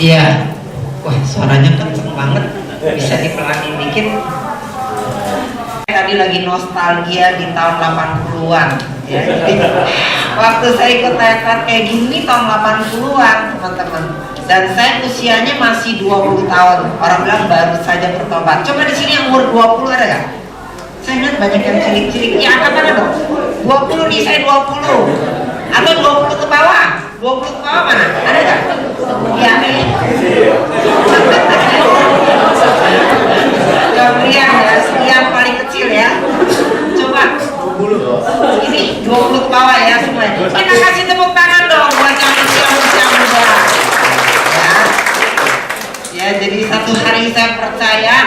Iya. Wah, suaranya kenceng banget. Bisa dipelanin dikit. Tadi lagi nostalgia di tahun 80-an ya. Jadi, waktu saya ikut teater kayak gini tahun 80-an, teman-teman. Dan saya usianya masih 20 tahun. Orang bilang baru saja bertobat. Coba di sini yang umur 20 ada nggak? Saya lihat banyak yang cilik-cilik. Ya, angkat tangan dong. 20 nih, saya 20. Atau 20 ke bawah. 20 ke bawah mana? Ada nggak? Ya, Gabriel ya, yang paling kecil ya. Coba. Ini 20 ke bawah ya semuanya. Kita kasih tepuk tangan dong buat yang usia muda. Ya. Ya, jadi satu hari saya percaya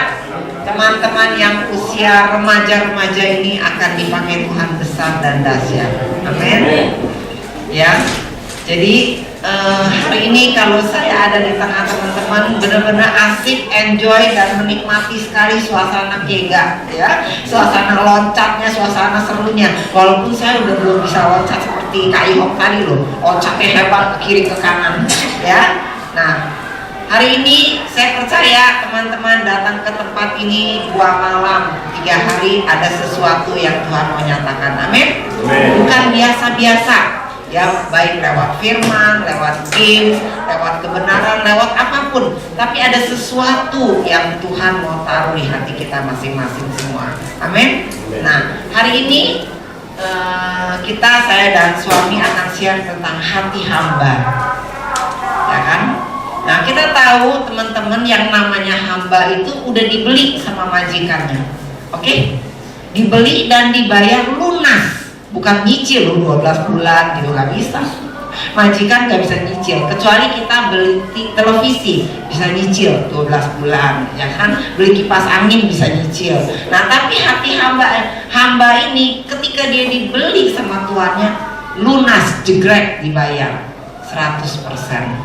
teman-teman yang usia remaja-remaja ini akan dipakai Tuhan besar dan dahsyat. Amin. Ya. Jadi hari ini kalau saya ada di tengah teman-teman, benar-benar asik, enjoy dan menikmati sekali suasana kega, ya, suasana loncatnya, suasana serunya. Walaupun saya udah belum bisa loncat seperti Kak Ihok tadi loh, loncatnya hebat ke kiri ke kanan, ya. Nah, hari ini saya percaya teman-teman datang ke tempat ini 2 malam, 3 hari ada sesuatu yang Tuhan mau nyatakan. Amin. Bukan biasa-biasa. Ya, baik lewat firman, lewat game, lewat kebenaran, lewat apapun. Tapi ada sesuatu yang Tuhan mau taruh di hati kita masing-masing semua. Amin. Nah, hari ini saya dan suami akan share tentang hati hamba. Ya kan? Nah, kita tahu teman-teman yang namanya hamba itu udah dibeli sama majikannya. Oke? Dibeli dan dibayar lunas. Bukan nyicil loh 12 bulan gitu, nggak bisa. Majikan nggak bisa nyicil, kecuali kita beli televisi bisa nyicil 12 bulan, ya kan? Beli kipas angin bisa nyicil. Nah, tapi hati hamba ini ketika dia dibeli sama tuannya, lunas, jegrek, dibayar 100%.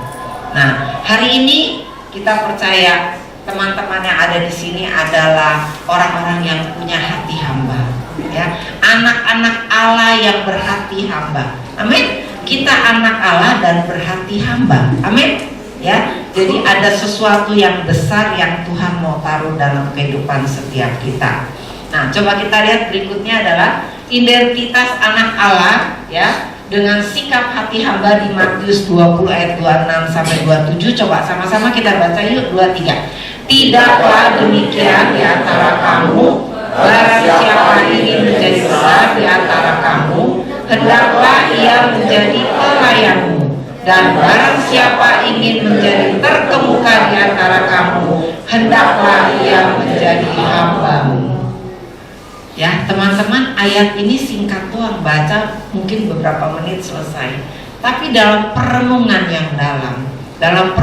Nah, hari ini kita percaya teman-teman yang ada di sini adalah orang-orang yang punya hati hamba. Ya, anak-anak Allah yang berhati hamba. Amin. Kita anak Allah dan berhati hamba. Amin. Ya, jadi ada sesuatu yang besar yang Tuhan mau taruh dalam kehidupan setiap kita. Nah, coba kita lihat berikutnya adalah identitas anak Allah, ya, dengan sikap hati hamba di Matius 20 ayat 26 sampai 27. Coba sama-sama kita baca yuk, 23. Tidaklah demikian di antara kamu. Barang siapa ingin menjadi besar di antara kamu, hendaklah ia menjadi pelayanmu. Dan barang siapa ingin menjadi terkemuka di antara kamu, hendaklah ia menjadi hambamu. Ya, teman-teman, ayat ini singkat doang, baca mungkin beberapa menit selesai. Tapi dalam perenungan yang dalam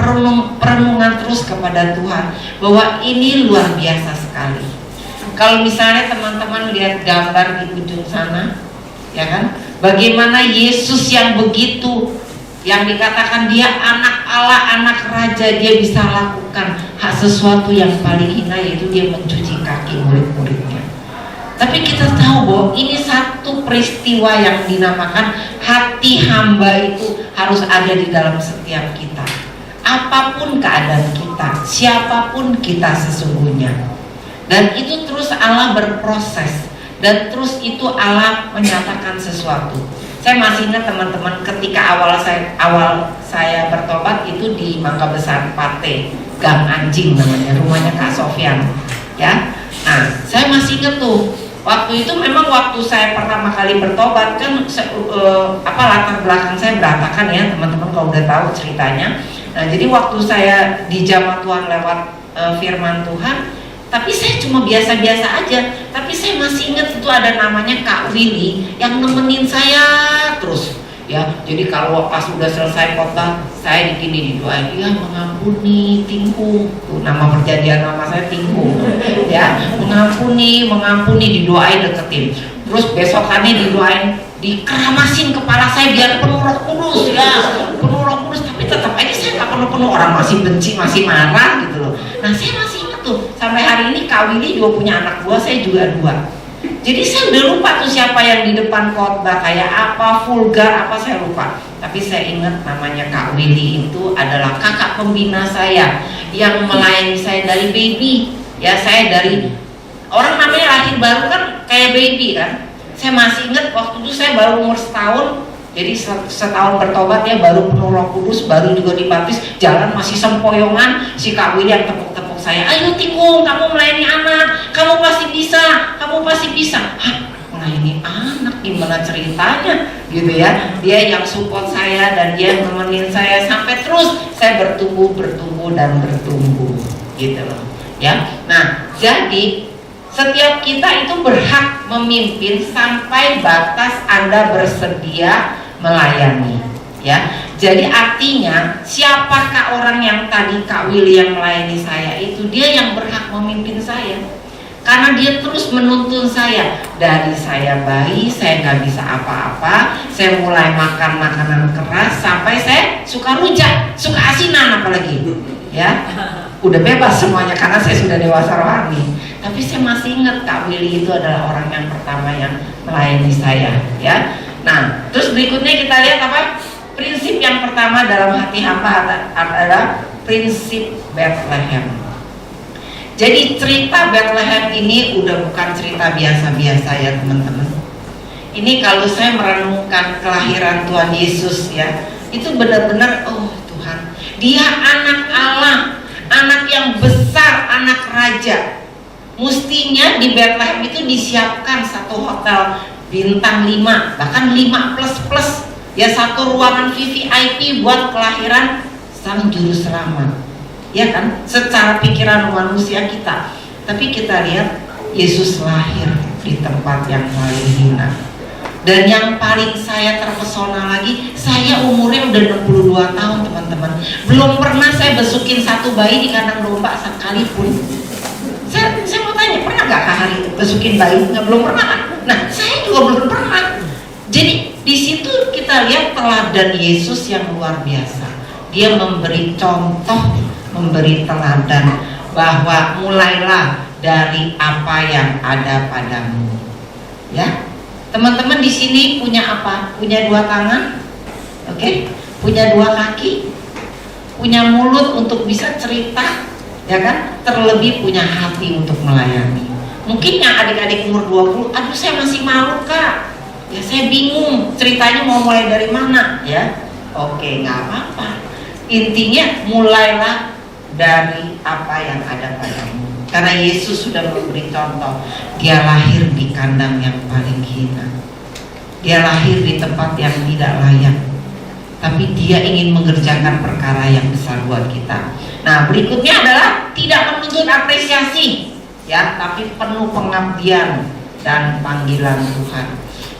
perenungan terus kepada Tuhan, bahwa ini luar biasa sekali. Kalau misalnya teman-teman lihat gambar di ujung sana, ya kan, bagaimana Yesus yang begitu, yang dikatakan dia anak Allah, anak raja, dia bisa lakukan sesuatu yang paling hina, yaitu dia mencuci kaki murid-muridnya. Tapi kita tahu bahwa ini satu peristiwa yang dinamakan hati hamba itu harus ada di dalam setiap kita. Apapun keadaan kita, siapapun kita sesungguhnya. Dan itu terus Allah berproses, dan terus itu Allah menyatakan sesuatu. Saya masih ingat teman-teman, ketika awal saya bertobat itu di Mangga Besar Pate, Gang Anjing namanya, rumahnya Kak Sofyan, ya. Nah, saya masih ingat tuh, waktu itu memang waktu saya pertama kali bertobat kan latar belakang saya berantakan ya teman-teman, kalau udah tahu ceritanya. Nah, jadi waktu saya dijamah Tuhan lewat firman Tuhan, tapi saya cuma biasa-biasa aja. Tapi saya masih ingat itu ada namanya Kak Willy yang nemenin saya terus. Ya, jadi kalau pas sudah selesai khotbah, saya didoain, ya mengampuni Tingkung. Tuh, nama perjanjian nama saya Tingkung. Ya, mengampuni didoain, deketin. Terus besokannya didoain, dikeramasin kepala saya biar penuh Roh Kudus, ya, penuh Roh Kudus. Tapi tetap aja saya nggak penuh, orang masih benci, masih marah gitu loh. Nah, saya masih ingat tuh, sampai hari ini Kak Willy juga punya anak buah, saya juga 2. Jadi saya udah lupa tuh siapa yang di depan khotbah, kayak apa, vulgar apa, saya lupa. Tapi saya ingat namanya Kak Willy itu adalah kakak pembina saya yang melayani saya dari baby. Ya, saya dari orang namanya lahir baru kan kayak baby kan. Saya masih ingat waktu itu saya baru umur setahun. Jadi setahun bertobat ya, baru penuh Roh Kudus, baru juga dibaptis, jalan masih sempoyongan. Si Kak Willy yang tepuk-tepuk saya, ayo Tikung, kamu melayani anak, kamu pasti bisa, kamu pasti bisa. Hah, melayani anak gimana ceritanya gitu ya. Dia yang support saya dan dia yang nemenin saya sampai terus saya bertumbuh dan bertumbuh gitu loh ya. Nah, jadi setiap kita itu berhak memimpin sampai batas Anda bersedia melayani ya. Jadi artinya siapakah orang yang tadi Kak Willy yang melayani saya itu, dia yang berhak memimpin saya. Karena dia terus menuntun saya. Dari saya bayi, saya nggak bisa apa-apa, saya mulai makan makanan keras, sampai saya suka rujak, suka asinan apalagi ya. Udah bebas semuanya karena saya sudah dewasa rohani. Tapi saya masih ingat Kak Willy itu adalah orang yang pertama yang melayani saya ya. Nah, terus berikutnya kita lihat apa? Prinsip yang pertama dalam hati hamba adalah prinsip Bethlehem. Jadi cerita Bethlehem ini udah bukan cerita biasa-biasa ya teman-teman. Ini kalau saya merenungkan kelahiran Tuhan Yesus ya, itu benar-benar oh Tuhan, dia anak Allah, anak yang besar, anak raja. Mestinya di Bethlehem itu disiapkan satu hotel bintang 5, bahkan 5++, ya satu ruangan VVIP buat kelahiran sang juru selamat, ya kan, secara pikiran manusia kita. Tapi kita lihat Yesus lahir di tempat yang paling hina. Dan yang paling saya terpesona lagi, saya umurnya udah 62 tahun teman-teman, belum pernah saya besukin satu bayi di kandang domba sekalipun. Saya mau tanya, pernah gak Kak Hari besukin bayi? Nggak, belum pernah kan? Nah, saya juga belum pernah. Jadi di situ kita lihat teladan Yesus yang luar biasa. Dia memberi contoh, memberi teladan bahwa mulailah dari apa yang ada padamu. Ya, teman-teman di sini punya apa? Punya 2 tangan, oke? Punya 2 kaki, punya mulut untuk bisa cerita, ya kan? Terlebih punya hati untuk melayani. Mungkin yang adik-adik umur 20, aduh saya masih malu Kak, ya saya bingung ceritanya mau mulai dari mana ya. Oke, nggak apa-apa, intinya mulailah dari apa yang ada padamu. Karena Yesus sudah memberi contoh, dia lahir di kandang yang paling hina, dia lahir di tempat yang tidak layak, tapi dia ingin mengerjakan perkara yang besar buat kita. Nah, berikutnya adalah tidak menuntut apresiasi ya, tapi penuh pengabdian dan panggilan Tuhan.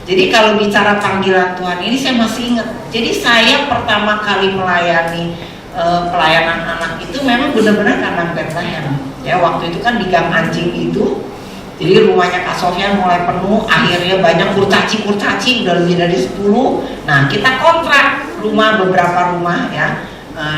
Jadi kalau bicara panggilan Tuhan ini saya masih ingat. Jadi saya pertama kali melayani pelayanan anak itu memang benar-benar kandang Bethlehem. Ya, waktu itu kan di Gang Anjing itu. Jadi rumahnya Kak Sofyan mulai penuh, akhirnya banyak kurcaci, udah lebih dari 10. Nah, kita kontrak rumah, beberapa rumah ya,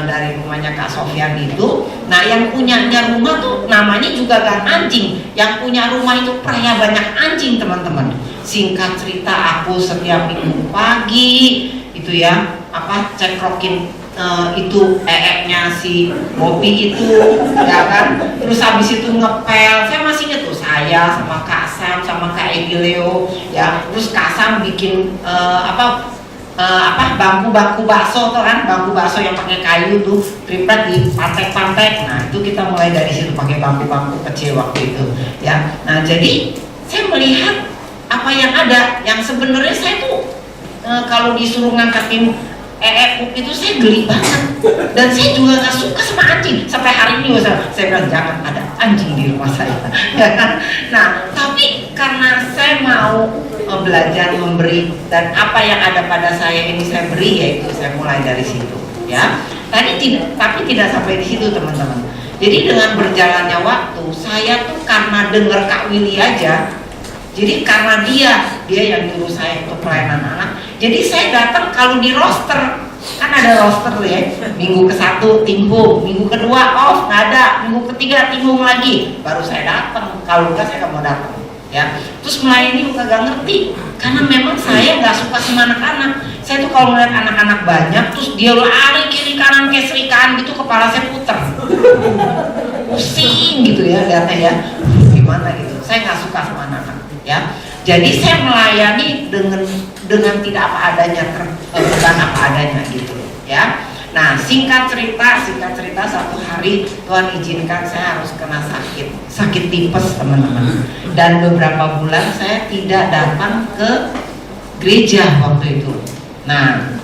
dari rumahnya Kak Sofyan itu. Nah, yang punyanya rumah tuh namanya juga Gang Anjing. Yang punya rumah itu pria banyak anjing teman-teman. Singkat cerita, aku setiap minggu pagi itu ya, cekrokin itu nya si Bobby itu ya kan, terus habis itu ngepel. Saya masih ingat tuh, saya sama Kak Sam sama Kak Egileo ya, terus Kak Sam bikin bangku bakso tuh kan, bangku bakso yang pakai kayu tuh, triplek di pantek. Nah, itu kita mulai dari situ pakai bangku kecil waktu itu ya. Nah, jadi saya melihat apa yang ada, yang sebenarnya saya tuh kalau disuruh ngangkatin itu saya geli banget, dan saya juga nggak suka sama anjing. Sampai hari ini saya bilang jangan ada anjing di rumah saya. Nah, tapi karena saya mau belajar memberi, dan apa yang ada pada saya ini saya beri, yaitu saya mulai dari situ ya. Tapi tidak sampai di situ teman-teman. Jadi dengan berjalannya waktu, saya tuh karena dengar Kak Willy aja, jadi karena dia yang nyuruh saya untuk pelayanan anak, jadi saya datang kalau di roster, kan ada roster tuh ya, minggu ke-1 timbung, minggu kedua off nggak ada, minggu ketiga timbung lagi, baru saya datang. Kalau enggak saya nggak mau datang ya. Terus melayani juga gak ngerti, karena memang saya nggak suka sama anak-anak. Saya tuh kalau ngeliat anak-anak banyak terus dia lari kiri kanan kayak serikaan gitu, kepala saya puter, pusing gitu ya lihatnya ya, gimana gitu. Saya nggak suka sama anak-anak ya. Jadi saya melayani dengan tidak apa adanya, bukan apa adanya gitu ya. Nah, singkat cerita satu hari Tuhan izinkan saya harus kena sakit tipes teman-teman, dan beberapa bulan saya tidak datang ke gereja waktu itu. Nah,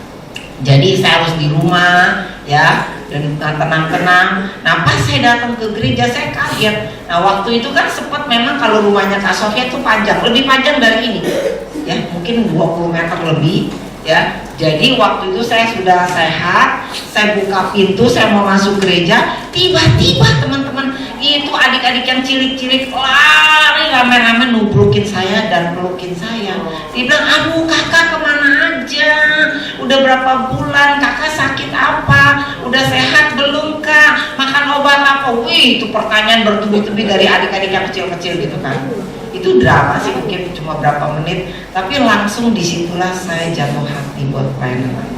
jadi saya harus di rumah ya, dan tenang-tenang. Nah, pas saya datang ke gereja saya kaget. Nah, waktu itu kan sempat memang kalau rumahnya Kak Sofia itu panjang, lebih panjang dari ini ya, mungkin 20 meter lebih ya. Jadi waktu itu saya sudah sehat, saya buka pintu, saya mau masuk gereja, tiba-tiba teman-teman itu adik-adik yang cilik-cilik lari rame-rame nubrukin saya dan pelukin saya. Dia bilang, aduh kakak kemana aja? Udah berapa bulan? Kakak sakit apa? Udah sehat belum kak? Makan obat apa? Wih, itu pertanyaan bertubi-tubi dari adik-adik yang kecil-kecil gitu kan. Itu drama sih, mungkin cuma berapa menit, tapi langsung disitulah saya jatuh hati buat pelayanan.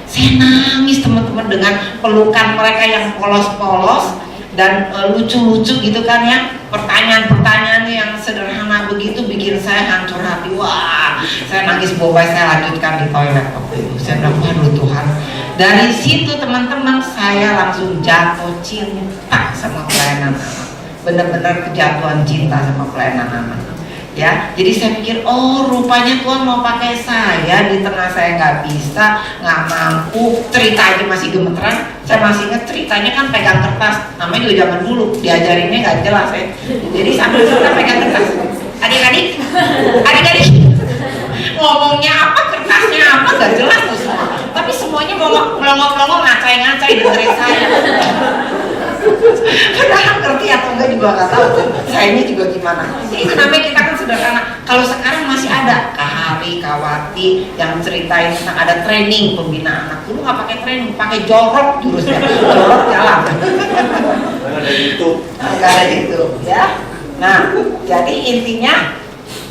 Saya nangis teman-teman dengan pelukan mereka yang polos-polos dan lucu-lucu gitu kan ya. Pertanyaan-pertanyaan yang sederhana begitu bikin saya hancur hati. Wah, saya nangis bobay, saya lanjutkan di toilet waktu itu. Saya bilang, waduh Tuhan. Dari situ teman-teman saya langsung jatuh cinta sama pelayanan anak. Benar-benar kejatuhan cinta sama pelayanan anak ya. Jadi saya pikir, oh rupanya Tuhan mau pakai saya di tengah saya nggak bisa, nggak mampu, cerita aja masih gemeteran. Saya masih ingat ceritanya kan pegang kertas, namanya juga zaman dulu diajarinnya nggak jelas ya. Jadi sambil kita pegang kertas, adik-adik ngomongnya apa, kertasnya apa, nggak jelas tuh semua. Tapi semuanya melongo-melongo, ngacai-ngacai dengerin saya. Padahal ngerti atau enggak juga nggak tahu tuh. Sayangnya juga gimana. Itu namanya kita kan sederhana. Kalau sekarang masih ada Kak Hari, Kak Wati yang ceritain tentang ada training pembinaan anak. Dulu nggak pakai training, pakai jorok jurusnya. Jorok jalan. Nggak ada gitu ya. Nah, jadi intinya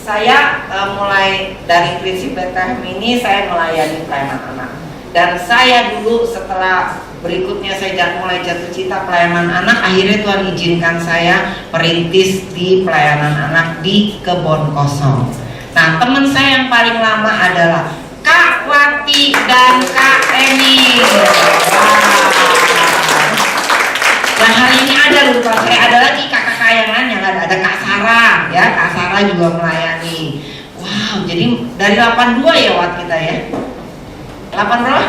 saya mulai dari prinsip Bethlehem ini saya melayani pelayanan anak. Dan saya dulu setelah berikutnya saya mulai jatuh cinta pelayanan anak, akhirnya Tuhan izinkan saya merintis di pelayanan anak di Kebon Kosong. Nah, teman saya yang paling lama adalah Kak Wati dan Kak Eni. Nah, hari ini ada lupa saya, ada lagi kakak-kakak yang lain yang ada Kak Sarah ya, Kak Sarah juga melayani. Wow, jadi dari 82 ya Wat kita ya. 8 berapa?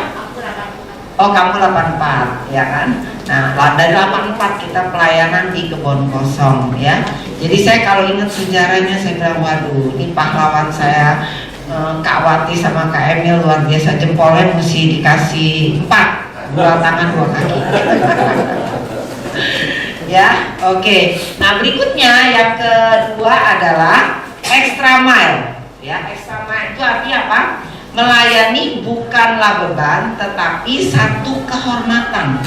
Oh, kamu 84 ya kan. Nah, dari 84 kita pelayanan di Kebon Kosong ya. Jadi saya kalau ingat sejarahnya saya bilang, waduh ini pahlawan saya, Kak Wati sama Kak Emil luar biasa, jempolnya mesti dikasih 4, 2 tangan 2 kaki. Ya, oke. Nah, berikutnya yang kedua adalah extra mile. Ya, extra mile itu artinya apa? Melayani bukanlah beban, tetapi satu kehormatan.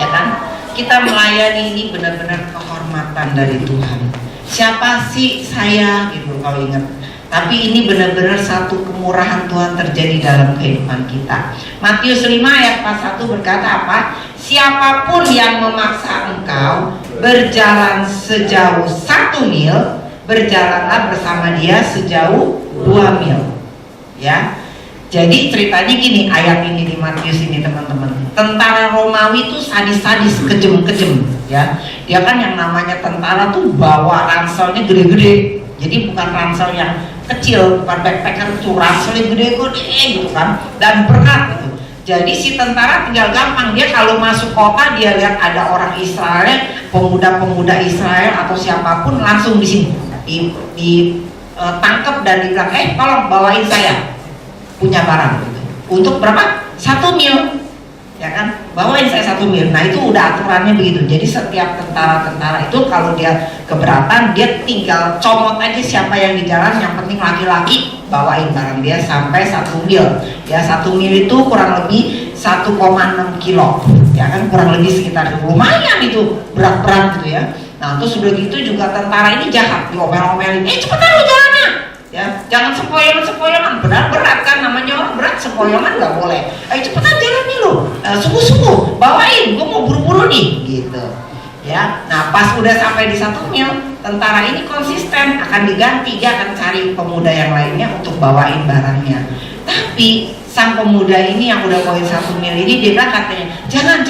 Ya kan? Kita melayani ini benar-benar kehormatan dari Tuhan. Siapa sih saya gitu kalau ingat. Tapi ini benar-benar satu kemurahan Tuhan terjadi dalam kehidupan kita. Matius 5 ayat 41 berkata apa? Siapapun yang memaksa engkau berjalan sejauh 1 mil, berjalanlah bersama dia sejauh 2 mil. Ya, jadi ceritanya gini, ayat ini di Matius ini teman-teman. Tentara Romawi itu sadis-sadis, kejem-kejem ya. Dia kan yang namanya tentara tuh bawa ranselnya gede-gede. Jadi bukan ransel yang kecil, bukan backpacker, itu ranselnya gede-gede gitu kan, dan berat gitu. Jadi si tentara tinggal gampang, dia kalau masuk kota dia lihat ada orang Israel, pemuda-pemuda Israel atau siapapun langsung di sini tangkap dan dibilang, tolong bawain saya punya barang gitu. Untuk berapa? 1 mil ya kan, bawain saya 1 mil. Nah itu udah aturannya begitu. Jadi setiap tentara-tentara itu kalau dia keberatan, dia tinggal comot aja siapa yang di jalan, yang penting laki-laki bawain barang dia sampai 1 mil. Ya 1 mil itu kurang lebih 1,6 kilo ya kan, kurang lebih sekitar, lumayan itu berat-berat gitu ya. Nah terus udah gitu juga tentara ini jahat, diomel-omelin, cepetan lu jalannya Ya, jangan sempoyongan, berat kan, namanya orang berat, sempoyongan nggak boleh. Cepetan jalan nih lo, sungguh-sungguh, bawain, gue mau buru-buru nih, gitu. Ya, nah pas udah sampai di 1 mil, tentara ini konsisten akan diganti, dia akan cari pemuda yang lainnya untuk bawain barangnya. Tapi sang pemuda ini yang udah poin 1 mil ini, dia bilang katanya, jangan,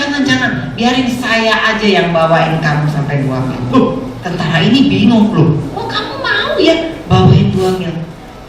biarin saya aja yang bawain kamu sampai 2 mil. Tentara ini bingung loh, oh kamu mau ya bawain 2 mil.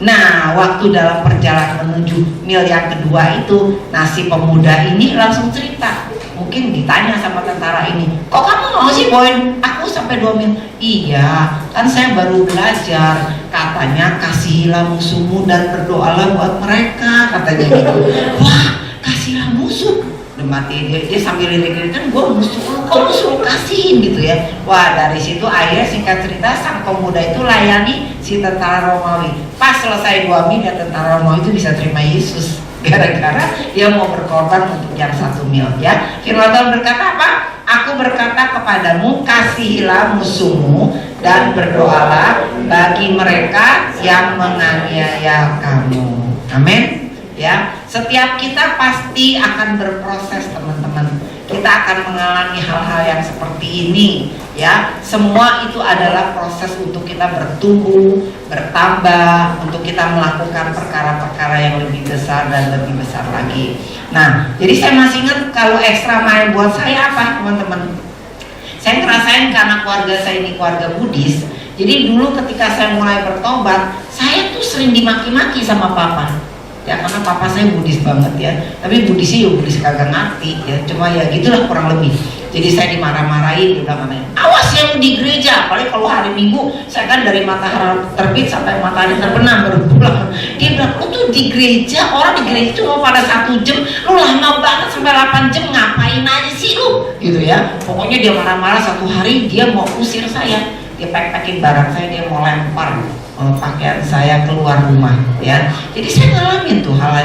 Nah, waktu dalam perjalanan menuju mil yang kedua itu, nah si pemuda ini langsung cerita. Mungkin ditanya sama tentara ini, kok kamu mau sih bawain aku sampai 2 mil? Iya, kan saya baru belajar, katanya kasihilah musuhmu dan berdoalah buat mereka, katanya gitu. Wah, kasihlah musuh. Mati dia sambil lirik-lirik, kan gue musuh, kok musuh kasihin gitu ya. Wah, dari situ akhirnya singkat cerita sang pemuda itu layani si tentara Romawi. Pas selesai 2 mil, ya tentara Romawi itu bisa terima Yesus gara-gara dia mau berkorban untuk yang 1 mil ya. Firman Tuhan berkata apa? Aku berkata kepadamu, kasihilah musuhmu dan berdoalah bagi mereka yang menganiaya kamu. Amin. Ya, setiap kita pasti akan berproses, teman-teman. Kita akan mengalami hal-hal yang seperti ini, ya. Semua itu adalah proses untuk kita bertumbuh, bertambah, untuk kita melakukan perkara-perkara yang lebih besar dan lebih besar lagi. Nah, jadi saya masih ingat kalau extra mile buat saya apa, teman-teman? Saya ngerasain karena keluarga saya ini keluarga Buddhis. Jadi dulu ketika saya mulai bertobat, saya tuh sering dimaki-maki sama papa. Ya karena papa saya Buddhis banget ya, tapi Buddhisnya ya Buddhis kagak ngerti ya, cuma ya gitulah kurang lebih. Jadi saya dimarah-marahin, dia bilang katanya, awas yang di gereja, apalagi kalau hari Minggu saya kan dari matahari terbit sampai matahari terbenam baru pulang. Dia bilang, lu tuh di gereja, orang di gereja cuma pada 1 jam, lu lama banget sampai 8 jam ngapain aja sih lu, gitu ya. Pokoknya dia marah-marah, satu hari dia mau usir saya, dia pack-packin barang saya, dia mau lempar pakaian saya keluar rumah ya. Jadi saya ngalamin tuh hal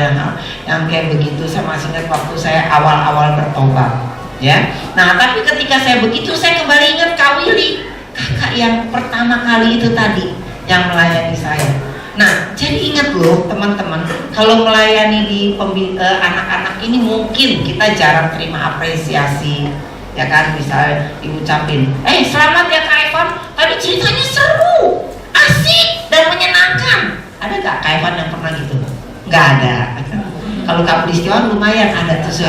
yang kayak begitu. Saya masih ingat waktu saya awal-awal bertobat ya. Nah tapi ketika saya begitu, saya kembali ingat Kak Willy, kakak yang pertama kali itu tadi yang melayani saya. Nah jadi ingat loh teman-teman, kalau melayani di anak-anak ini mungkin kita jarang terima apresiasi ya kan, misalnya diucapin, selamat ya Kak Evan, tadi ceritanya seru, asik dan menyenangkan. Ada gak Kak Evan yang pernah gitu? Gak ada. Kalau Kak Budistiawan lumayan ada tuh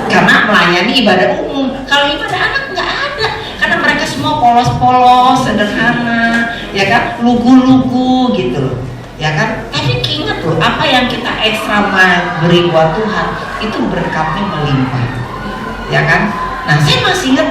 karena melayani ibadah umum. Kalau ibadah anak gak ada, karena mereka semua polos-polos, sederhana, ya kan, lugu-lugu gitu loh, ya kan. Tapi ingat loh, apa yang kita ekstra beri buat Tuhan itu berkatnya melimpah, ya kan. Nah saya masih ingat,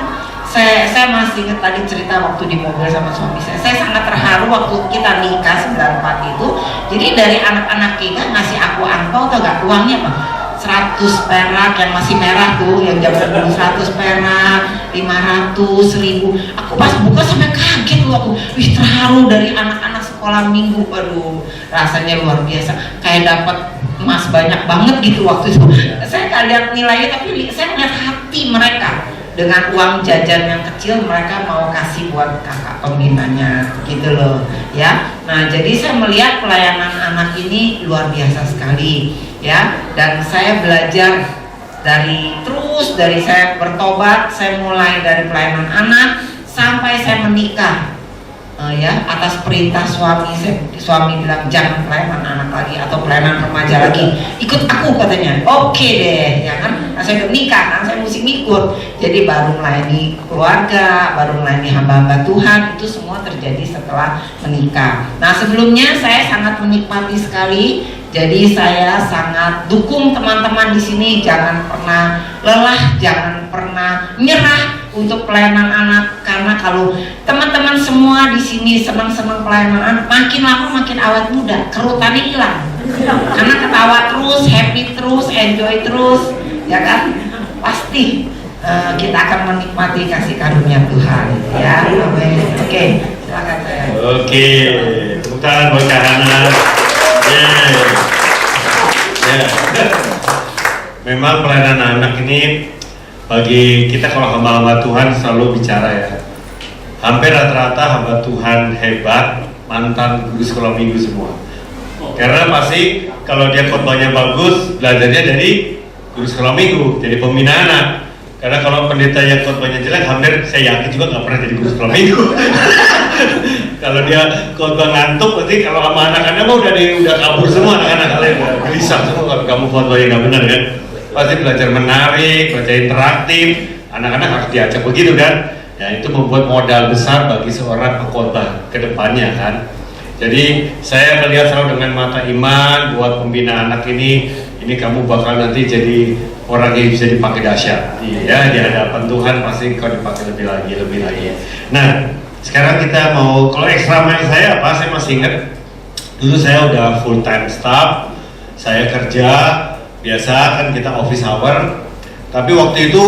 saya masih ingat tadi cerita waktu di mobil sama suami saya sangat terharu waktu kita nikah 94 itu. Jadi dari anak-anak kita ngasih aku angpau, tau gak uangnya apa? 100 perak yang masih merah tuh, yang zaman dulu 100 perak, 500, 1000. Aku pas buka sampai kaget loh aku, wih terharu dari anak-anak sekolah minggu. Aduh rasanya luar biasa, kayak dapat emas banyak banget gitu waktu itu. Saya gak lihat nilainya, tapi saya melihat hati mereka. Dengan uang jajan yang kecil mereka mau kasih buat kakak pembinanya gitu loh ya. Nah jadi saya melihat pelayanan anak ini luar biasa sekali ya. Dan saya belajar dari saya bertobat, saya mulai dari pelayanan anak sampai saya menikah ya, atas perintah suami bilang jangan pelayanan anak lagi atau pelayanan remaja lagi, ikut aku katanya. Oke deh ya kan. Nah, saya udah menikah kan, saya mesti ngikut. Jadi baru melayani keluarga, baru melayani hamba-hamba Tuhan, itu semua terjadi setelah menikah. Nah sebelumnya saya sangat menikmati sekali. Jadi saya sangat dukung teman-teman di sini, jangan pernah lelah, jangan pernah nyerah untuk pelayanan anak. Karena kalau teman-teman semua di sini senang-senang pelayanan anak, makin lama makin awet muda, kerutannya hilang. Karena ketawa terus, happy terus, enjoy terus, ya kan? Pasti kita akan menikmati kasih karunia Tuhan, ya. Oke, silakan saya. Oke, tepuk tangan buat Kak Hana. Memang pelayanan anak ini bagi kita kalau hamba-hamba Tuhan selalu bicara ya. Hampir rata-rata hamba Tuhan hebat mantan guru sekolah minggu semua. Karena pasti kalau dia khotbahnya bagus, belajarnya dari guru sekolah minggu, jadi pembina anak. Karena kalau pendeta yang khotbahnya jelek, hampir saya yakin juga nggak pernah jadi guru sekolah minggu. Kalau dia khotbah ngantuk, berarti kalau sama anak-anak mah udah kabur semua anak-anak kalian, udah gelisah semua kalau kamu khotbah yang nggak benar kan. Pasti belajar menarik, belajar interaktif, anak-anak harus diajak begitu kan. Ya itu membuat modal besar bagi seorang pengkhotbah ke depannya kan. Jadi saya melihat selalu dengan mata iman buat pembina anak ini kamu bakal nanti jadi orang yang bisa dipakai dahsyat. Iya, di hadapan Tuhan pasti kau dipakai lebih lagi. Nah, sekarang kita mau, kalau extra mile saya apa? Saya masih ingat dulu saya udah full time staff, saya kerja biasa kan kita office hour. Tapi waktu itu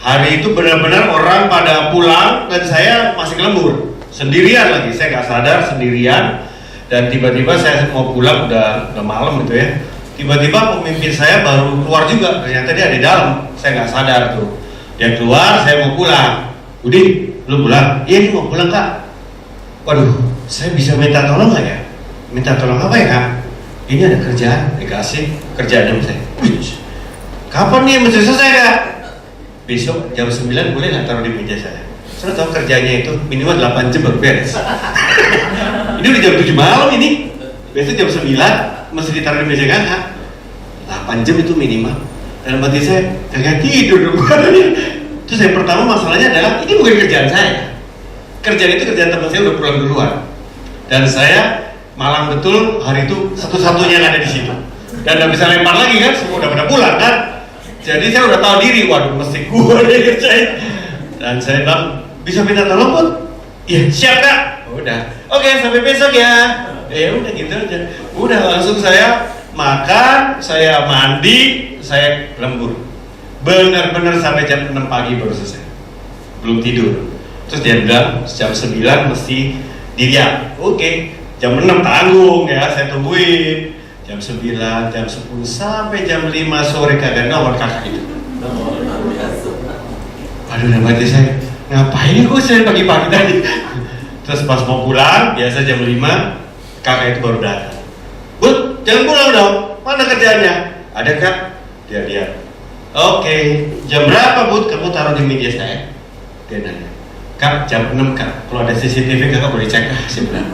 hari itu benar-benar orang pada pulang dan saya masih lembur. Sendirian lagi, saya nggak sadar sendirian dan tiba-tiba saya mau pulang udah malam gitu ya. Tiba-tiba pemimpin saya baru keluar juga, ternyata dia di dalam, saya nggak sadar tuh. Dia keluar, saya mau pulang. Udin, lu pulang? Iya, ini mau pulang kak. Waduh, saya bisa minta tolong nggak ya? Minta tolong apa ya kak? Ini ada kerjaan, dikasih kerjaan saya. Kapan nih mesti selesai kak? Besok jam 9 boleh nggak taruh di meja saya? Saya tahu kerjanya itu minimal 8 jam baru beres. Ini udah jam 7 malam ini. Besok jam 9 mesti ditaruh di meja kakak. 8 jam itu minimal. Dalam hati saya kagak tidur dong. Terus yang pertama masalahnya adalah ini bukan kerjaan saya. Kerjaan itu kerjaan teman saya udah pulang duluan. Dan saya malang betul hari itu satu-satunya yang ada di situ. Dan nggak bisa lempar lagi kan, semua udah pada pulang kan. Jadi saya udah tahu diri, waduh mesti gua deh kerjain. Dan saya bilang, bisa minta tolong pun? Iya, siap kak. Udah, oke sampai besok ya. Udah gitu aja. Udah langsung saya makan, saya mandi, saya lembur. Benar-benar sampai jam 6 pagi baru selesai. Belum tidur. Terus dia bilang jam 9 mesti diriak. Oke, jam 6 tanggung ya, saya tungguin. Jam 9, jam 10 sampai jam 5 sore kagak nomor kakak itu. Aduh, namanya saya ngapain kok saya pagi-pagi tadi. Terus pas mau pulang, biasa jam 5 kakak itu baru datang. Bud, jangan pulang dong, mana kerjanya? Ada kak? Dia lihat. Oke, jam berapa Bud kamu taruh di meja saya? Dia nanya. Kak, jam 6 kak, kalau ada CCTV kakak boleh cek kak? Saya bilang,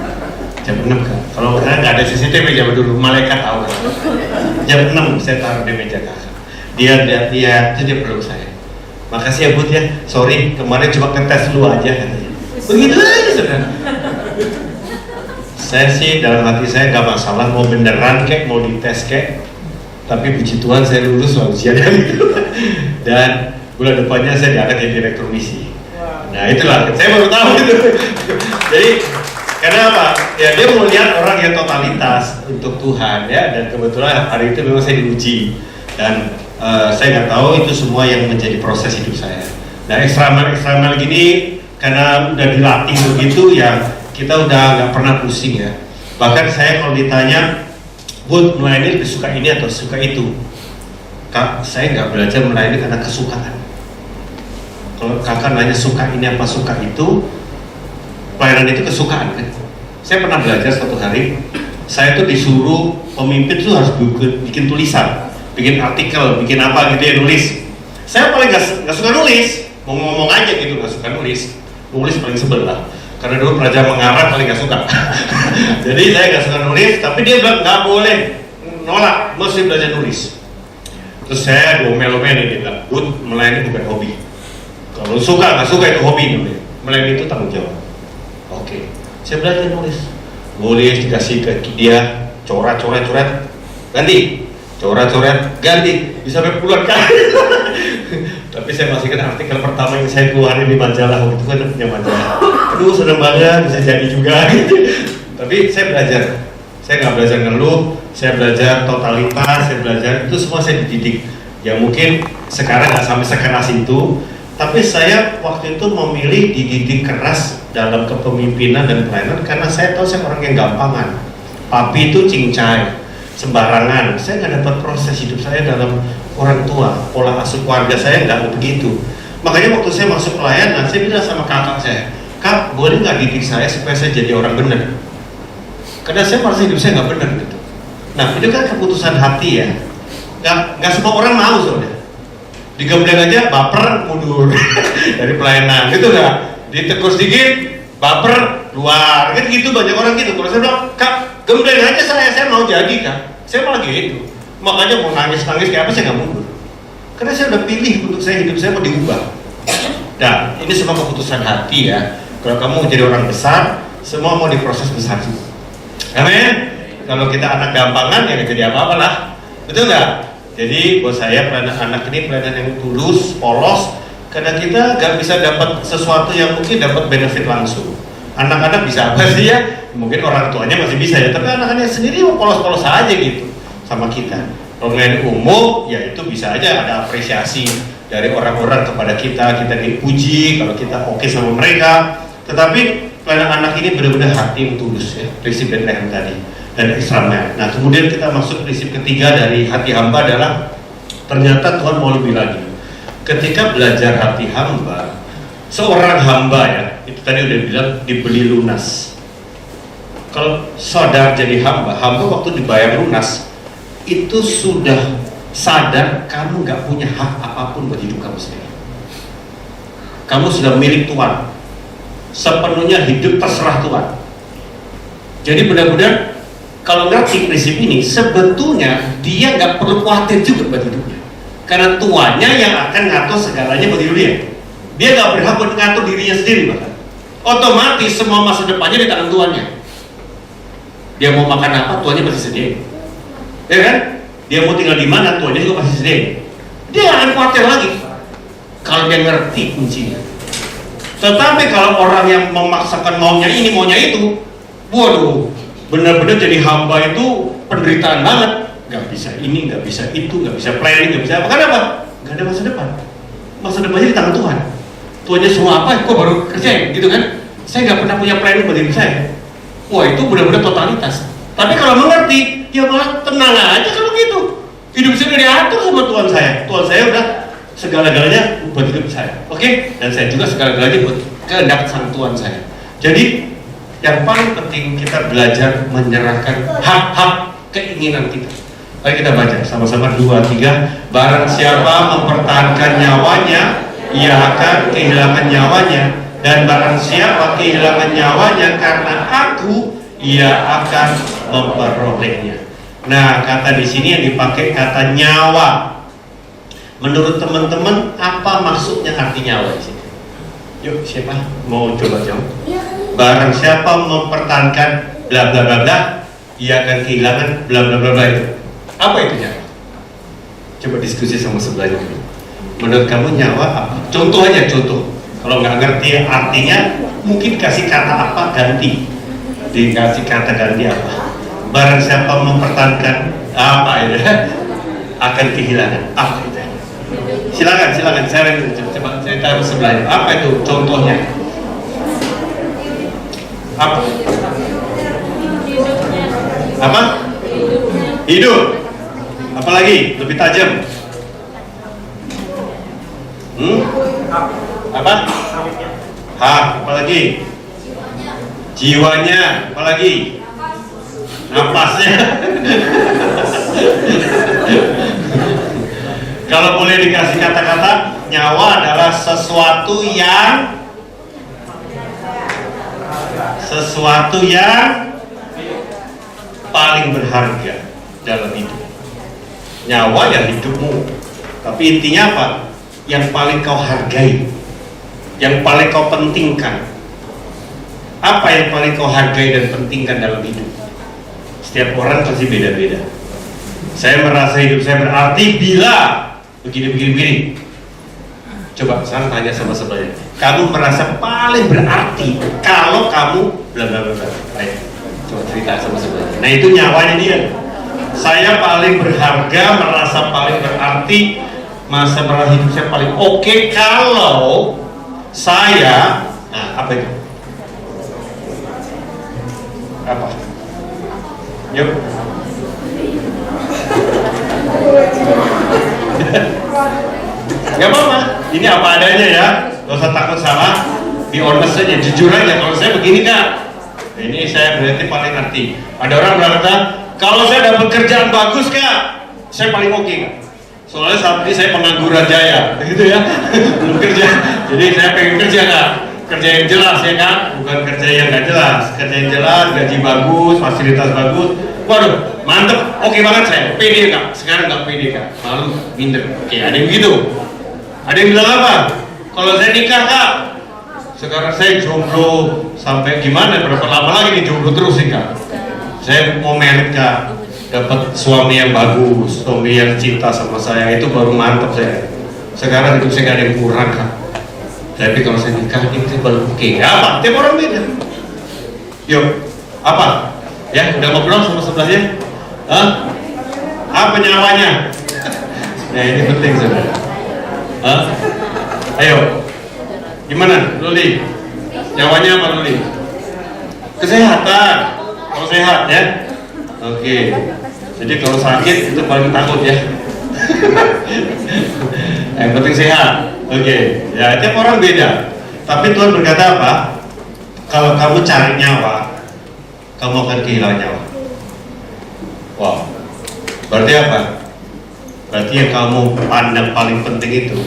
jam 6 kak, kalau nggak ada CCTV jam dulu, malaikat tahu kak. Jam 6 saya taruh di meja kakak. Dia lihat, terus dia peluk saya. Makasih ya Bud ya, sorry kemarin cuma ngetes dulu aja katanya. Begitu aja saudara. Saya sih dalam hati saya nggak masalah mau beneran kek, mau dites kek. Tapi puji Tuhan saya lulus ujian gitu. Dan bulan depannya saya diangkat jadi direktur misi. Nah itulah, saya baru tahu itu. Jadi karena apa? Ya dia mau lihat orang yang totalitas untuk Tuhan ya. Dan kebetulan hari itu memang saya diuji. Dan saya nggak tahu itu semua yang menjadi proses hidup saya. Nah eksternal gini karena udah dilatih begitu ya kita udah nggak pernah pusing ya. Bahkan saya kalau ditanya, Bud melayani lebih suka ini atau suka itu? Kak, saya nggak belajar melayani karena kesukaan. Kalau kakak nanya suka ini apa suka itu, pelayanan itu kesukaan kan? Saya pernah belajar suatu hari, saya tuh disuruh pemimpin tuh harus bikin tulisan. Bikin artikel, bikin apa gitu ya, nulis. Saya paling nggak suka nulis, mau ngomong aja gitu, nggak suka nulis. Nulis paling sebel lah, karena dulu Praja Mengarang paling nggak suka. Jadi saya nggak suka nulis, tapi dia bilang nggak boleh, nolak, mesti belajar nulis. Terus saya domel-domel dia bilang, Bud, melayani bukan hobi. Kalau suka nggak suka itu hobi namanya. Melayani itu tanggung jawab. Oke, saya belajar nulis. Nulis dikasih ke dia, coret, ganti. Coret-coret, ganti, bisa sampai puluhan kali. Tapi saya masih kan artikel pertama yang saya keluarin di majalah, waktu itu kan punya majalah. Aduh seneng banget, bisa jadi juga gitu. Tapi saya belajar, saya nggak belajar ngeluh, saya belajar totalitas, saya belajar, itu semua saya dididik. Ya mungkin sekarang nggak sampai sekeras itu, tapi saya waktu itu memilih dididik keras dalam kepemimpinan dan pelayanan karena saya tahu saya orang yang gampangan. Papi itu cincai, sembarangan. Saya nggak dapat proses hidup saya dalam orang tua, pola asuh keluarga saya nggak begitu. Makanya waktu saya masuk pelayanan, saya bilang sama kakak saya, Kak, boleh nggak didik saya supaya saya jadi orang benar? Karena saya merasa hidup saya nggak benar gitu. Nah, itu kan keputusan hati ya. Nggak semua orang mau soalnya. Digembleng aja baper mundur dari pelayanan, gitu nggak? Ditegur sedikit baper luar, kan gitu banyak orang gitu. Kalau saya bilang, Kak, gembleng aja saya mau jadi Kak. Saya malah gitu. Makanya mau nangis-nangis kayak apa saya nggak mundur. Karena saya udah pilih untuk hidup saya mau diubah. Nah, ini semua keputusan hati ya. Kalau kamu mau jadi orang besar, semua mau diproses besar juga. Amin. Kalau kita anak gampangan ya nggak jadi apa-apa lah, betul nggak? Jadi buat saya pelayanan anak ini pelayanan yang tulus, polos, karena kita nggak bisa dapat sesuatu yang mungkin dapat benefit langsung. Anak-anak bisa apa sih ya? Mungkin orang tuanya masih bisa ya, tapi anak-anaknya sendiri mau polos-polos aja gitu sama kita. Pemain umum ya itu bisa aja ada apresiasi dari orang-orang kepada kita dipuji kalau kita oke sama mereka. Tetapi pelayanan anak ini benar-benar hati yang tulus ya, prinsip Bethlehem tadi dan Israel. Nah kemudian kita masuk prinsip ketiga dari hati hamba adalah ternyata Tuhan mau lebih lagi. Ketika belajar hati hamba, seorang hamba ya, itu tadi udah bilang dibeli lunas. Kalau saudara jadi hamba waktu dibayar lunas itu sudah sadar kamu nggak punya hak apapun buat hidup kamu sendiri. Kamu sudah milik Tuhan, sepenuhnya hidup terserah Tuhan. Jadi benar-benar kalau ngerti prinsip ini, sebetulnya dia nggak perlu khawatir juga buat hidupnya, karena tuannya yang akan ngatur segalanya buat hidup dia. Dia nggak berhak buat ngatur dirinya sendiri, bahkan otomatis semua masa depannya di tangan tuannya. Dia mau makan apa, tuannya pasti sediain, ya kan? Dia mau tinggal di mana, tuannya juga pasti sediain. Dia nggak akan khawatir lagi kalau dia ngerti kuncinya. Tetapi kalau orang yang memaksakan maunya ini, maunya itu, waduh, benar-benar jadi hamba itu penderitaan banget. Nggak bisa ini, nggak bisa itu, nggak bisa planning, nggak bisa apa. Kenapa? Nggak ada masa depan. Masa depannya di tangan Tuhan. Tuhannya semua apa? Kok baru kerjain, gitu kan? Saya nggak pernah punya planning buat hidup saya. Wah, itu benar-benar totalitas. Tapi kalau mengerti, ya malah tenang aja kalau gitu. Hidup saya udah diatur sama Tuhan saya. Tuhan saya udah segala-galanya buat hidup saya, oke? Dan saya juga segala-galanya buat kehendak sang Tuhan saya. Jadi yang paling penting kita belajar menyerahkan hak-hak keinginan kita. Mari kita baca sama-sama 2, 3. Barang siapa mempertahankan nyawanya, ia akan kehilangan nyawanya, dan barang siapa kehilangan nyawanya karena aku, ia akan memperolehnya. Nah, kata di sini yang dipakai kata nyawa. Menurut teman-teman, apa maksudnya arti nyawa di sini? Yuk, siapa mau coba jawab? Barang siapa mempertahankan bla bla bla bla, ia akan kehilangan bla bla bla bla itu. Apa itu nyawa? Coba diskusi sama sebelahnya dulu. Menurut kamu nyawa apa? Contoh aja, contoh. Kalau nggak ngerti artinya, mungkin kasih kata apa ganti. Dikasih kata ganti apa? Barang siapa mempertahankan apa itu akan kehilangan apa itu? Silakan, saya coba saya taruh sebelahnya. Apa itu contohnya? Apa? Apa? Hidup. Apalagi lebih tajam? Apa? Hak. Apalagi? Jiwanya. Apalagi? Napasnya. Kalau boleh dikasih kata-kata, nyawa adalah sesuatu yang paling berharga dalam hidup. Nyawa yang hidupmu, tapi intinya apa? Yang paling kau hargai, yang paling kau pentingkan. Apa yang paling kau hargai dan pentingkan dalam hidup? Setiap orang pasti beda-beda. Saya merasa hidup saya berarti bila begini. Coba sekarang tanya sama sebelahnya, kamu merasa paling berarti kalau kamu bla bla bla. Ayo, coba cerita sama sebelahnya. Nah itu nyawanya dia. Saya paling berharga, merasa paling berarti, merasa hidup saya paling oke kalau saya, nah apa itu? Apa? Yuk. Gak apa-apa, ini apa adanya ya, gak usah takut salah, be honest aja, jujur aja. Kalau saya begini Kak, Ini saya berarti paling ngerti. Ada orang berkata, kalau saya dapat kerjaan bagus Kak, saya paling oke Kak. Soalnya saat ini saya pengangguran jaya, gitu ya, belum kerja. Jadi saya pengen kerja Kak, kerja yang jelas ya Kak, bukan kerja yang nggak jelas. Kerja yang jelas, gaji bagus, fasilitas bagus. Waduh, mantep, oke banget saya, pede Kak. Sekarang nggak pede Kak, malu, minder. Oke, ada yang begitu. Ada yang bilang apa? Kalau saya nikah Kak, sekarang saya jomblo sampai gimana? Berapa lama lagi nih jomblo terus sih Kak? Saya mau merit Kak, dapat suami yang bagus, suami yang cinta sama saya, itu baru mantap saya. Sekarang hidup saya gak ada yang kurang Kak. Tapi kalau saya nikah itu baru oke. Apa? Tiap orang beda. Yuk, apa? Ya, udah ngobrol sama sebelahnya? Hah? Apa nyawanya? Nah ini penting saudara. Hah? Ayo, gimana Luli? Nyawanya apa Luli? Kesehatan. Kalau sehat ya. Oke. Jadi kalau sakit itu paling takut ya. Yang penting sehat. Oke. Ya tiap orang beda. Tapi Tuhan berkata apa? Kalau kamu cari nyawa, kamu akan kehilangan nyawa. Wow. Berarti apa? Berarti yang kamu pandang paling penting itu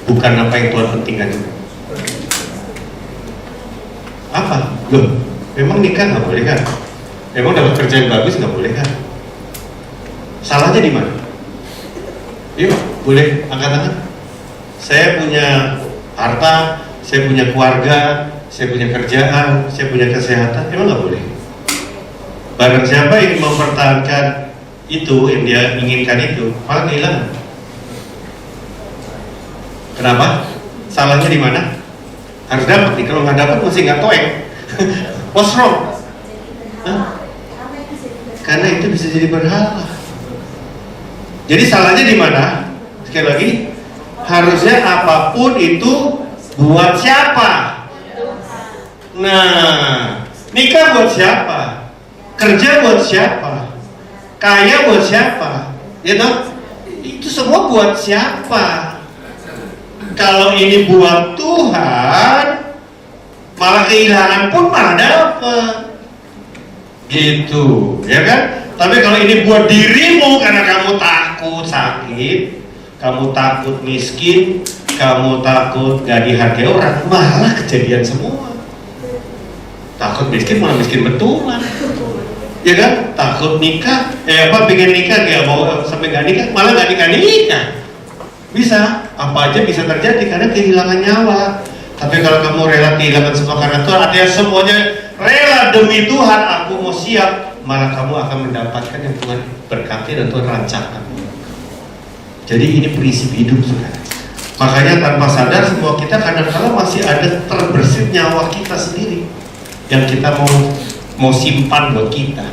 bukan apa yang Tuhan pentingkan juga. Apa? Loh, memang nikah nggak boleh kan? Memang dapat kerjaan bagus nggak boleh kan? Salahnya di mana? Yuk, boleh angkat tangan. Saya punya harta, saya punya keluarga, saya punya kerjaan, saya punya kesehatan. Emang nggak boleh? Barang siapa yang mempertahankan itu, yang dia inginkan itu, malah kehilangan. Kenapa? Salahnya di mana? Harus dapat nih, kalau nggak dapat masih nggak toek. What's wrong? Hah? Karena itu bisa jadi berhala. Jadi salahnya di mana? Sekali lagi, harusnya apapun itu buat siapa? Nah, nikah buat siapa? Kerja buat siapa? Kaya buat siapa? Ya toh? Itu semua buat siapa? Kalau ini buat Tuhan, malah kehilangan pun malah dapat. Gitu, ya kan? Tapi kalau ini buat dirimu karena kamu takut sakit, kamu takut miskin, kamu takut gak dihargai orang, malah kejadian semua. Takut miskin malah miskin betulan. Ya kan? Takut nikah, pengen nikah gak mau sampai gak nikah, malah gak nikah. Bisa, apa aja bisa terjadi karena kehilangan nyawa. Tapi kalau kamu rela kehilangan semua karena Tuhan, artinya semuanya rela demi Tuhan, aku mau siap, malah kamu akan mendapatkan yang Tuhan berkati dan Tuhan rancangkan. Jadi ini prinsip hidup saudara. Makanya tanpa sadar semua kita kadang-kadang masih ada terbersit nyawa kita sendiri yang kita mau simpan buat kita.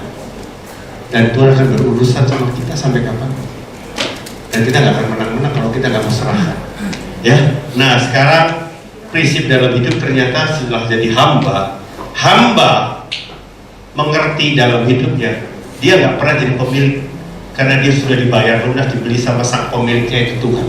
Dan Tuhan akan berurusan sama kita sampai kapan? Dan kita nggak akan menang-menang kalau kita nggak mau serahkan. Ya, nah sekarang prinsip dalam hidup ternyata setelah jadi hamba mengerti dalam hidupnya, dia nggak pernah jadi pemilik karena dia sudah dibayar lunas, dibeli sama sang pemiliknya itu Tuhan.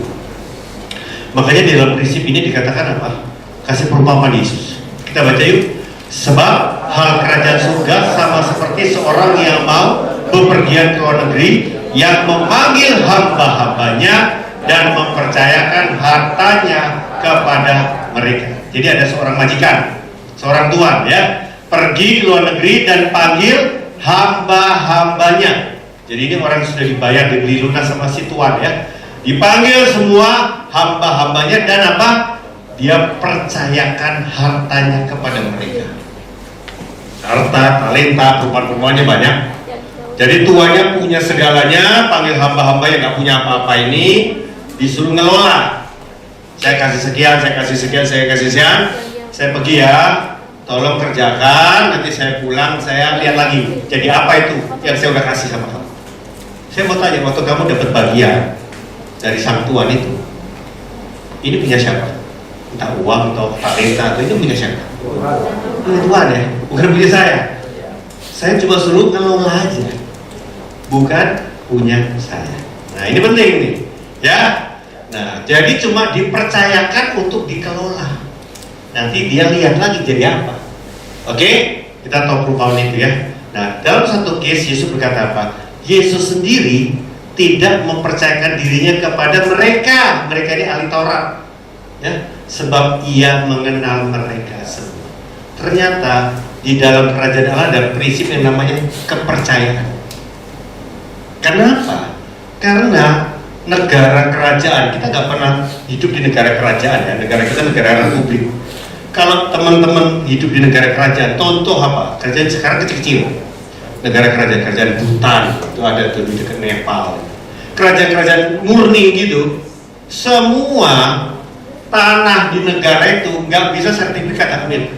Makanya di dalam prinsip ini dikatakan apa? Kasih perumpamaan Yesus. Kita baca yuk. Sebab hal kerajaan surga sama seperti seorang yang mau bepergian ke luar negeri, yang memanggil hamba-hambanya dan mempercayakan hartanya kepada mereka. Jadi ada seorang majikan, seorang tuan ya, pergi ke luar negeri dan panggil hamba-hambanya. Jadi ini orang sudah dibayar, dibeli lunas sama si tuan ya. Dipanggil semua hamba-hambanya dan apa? Dia percayakan hartanya kepada mereka. Harta, talenta, perubahan-perubahannya banyak. Jadi tuannya punya segalanya, panggil hamba-hamba yang gak punya apa-apa ini, disuruh ngelola. Saya kasih sekian, saya kasih sekian, saya kasih sekian. Saya pergi ya, tolong kerjakan, nanti saya pulang, saya lihat lagi. Jadi apa itu yang saya udah kasih sama kamu? Saya mau tanya, waktu kamu dapat bagian dari sang tuan itu, ini punya siapa? Entah uang atau talenta atau itu punya siapa? Punya Tuhan ya, bukan punya saya. Saya cuma suruh ngelola aja, bukan punya saya. Nah ini penting nih, ya. Nah jadi cuma dipercayakan untuk dikelola. Nanti dia lihat lagi jadi apa. Oke, Kita tahu perumpamaan itu ya. Nah, dalam satu case Yesus berkata apa? Yesus sendiri tidak mempercayakan dirinya kepada mereka. Mereka ini ahli Taurat, ya, sebab ia mengenal mereka semua. Ternyata di dalam kerajaan Allah ada prinsip yang namanya kepercayaan. Kenapa? Karena negara kerajaan, kita nggak pernah hidup di negara kerajaan ya. Negara kita negara republik. Kalau teman-teman hidup di negara kerajaan, contoh apa? Kerajaan sekarang kecil-kecil. Negara kerajaan Bhutan itu ada tuh di dekat Nepal. Kerajaan-kerajaan murni gitu, semua tanah di negara itu nggak bisa sertifikat hak milik,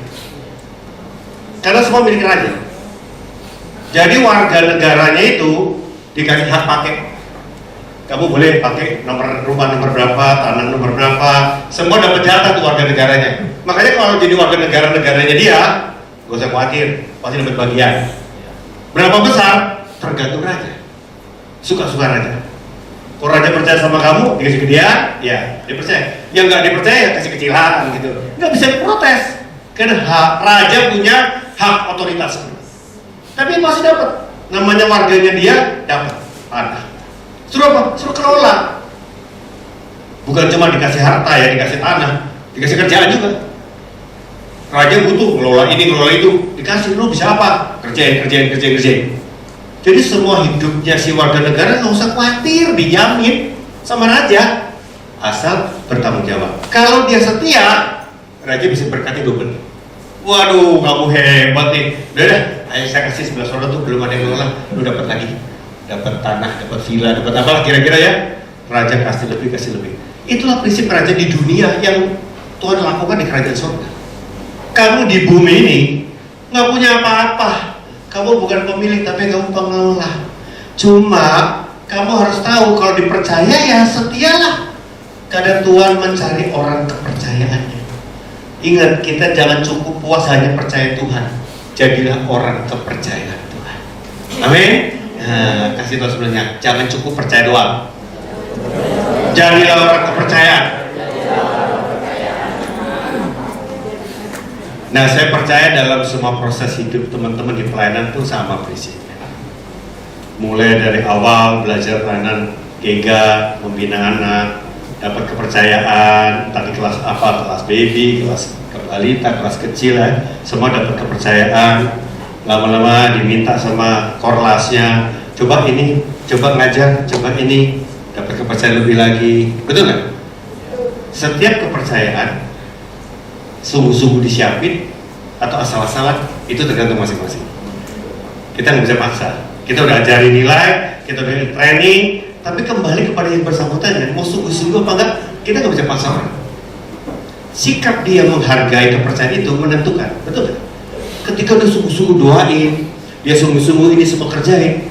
karena semua milik raja. Jadi warga negaranya itu dikasih hak pakai. Kamu boleh pakai nomor rumah nomor berapa, tanah nomor berapa, semua dapat jatah tuh warga negaranya. Makanya kalau jadi warga negaranya dia, gak usah khawatir, pasti dapat bagian. Berapa besar? Tergantung raja. Suka-suka raja. Kalau raja percaya sama kamu, dikasih ke dia, ya dia percaya. Yang nggak dipercaya, ya kasih kecilan gitu. Nggak bisa diprotes. Karena raja punya hak otoritas. Tapi masih dapat. Namanya warganya dia dapat tanah. Suruh apa? Suruh kelola. Bukan cuma dikasih harta ya, dikasih tanah, dikasih kerjaan juga. Raja butuh ngelola ini, ngelola itu, dikasih, lu bisa apa? Kerjain. Jadi semua hidupnya si warga negara nggak usah khawatir, dijamin sama raja, asal bertanggung jawab. Kalau dia setia, raja bisa berkati double. Waduh, kamu hebat nih. Udah, ayo saya kasih sebelah sana tuh belum ada yang ngelola, lu dapat lagi, dapat tanah, dapat villa, dapat apa kira-kira ya? Raja kasih lebih. Itulah prinsip kerajaan di dunia yang Tuhan lakukan di kerajaan surga. Kamu di bumi ini nggak punya apa-apa, kamu bukan pemilik tapi kamu pengelola. Cuma kamu harus tahu kalau dipercaya ya setialah. Kadang Tuhan mencari orang kepercayaannya. Ingat, kita jangan cukup puas hanya percaya Tuhan, jadilah orang kepercayaan Tuhan. Amin. Nah, kasih tahu sebenarnya, jangan cukup percaya doang, jadilah orang kepercayaan. Nah, saya percaya dalam semua proses hidup teman-teman di pelayanan itu sama prinsipnya. Mulai dari awal belajar pelayanan Gega, membina anak, dapat kepercayaan, tadi kelas apa, kelas baby, kelas balita, kelas kecil ya, semua dapat kepercayaan. Lama-lama diminta sama korlasnya, coba ini, coba ngajar, coba ini, dapat kepercayaan lebih lagi, betul nggak? Setiap kepercayaan sungguh-sungguh disiapin atau asal-asalan itu tergantung masing-masing. Kita nggak bisa paksa. Kita udah ajarin nilai, kita udah training, tapi kembali kepada yang bersangkutan ya, mau sungguh-sungguh apa enggak, kita nggak bisa paksa orang. Sikap dia menghargai kepercayaan itu menentukan, betul nggak? Ketika udah sungguh-sungguh doain, dia sungguh-sungguh ini semua kerjain,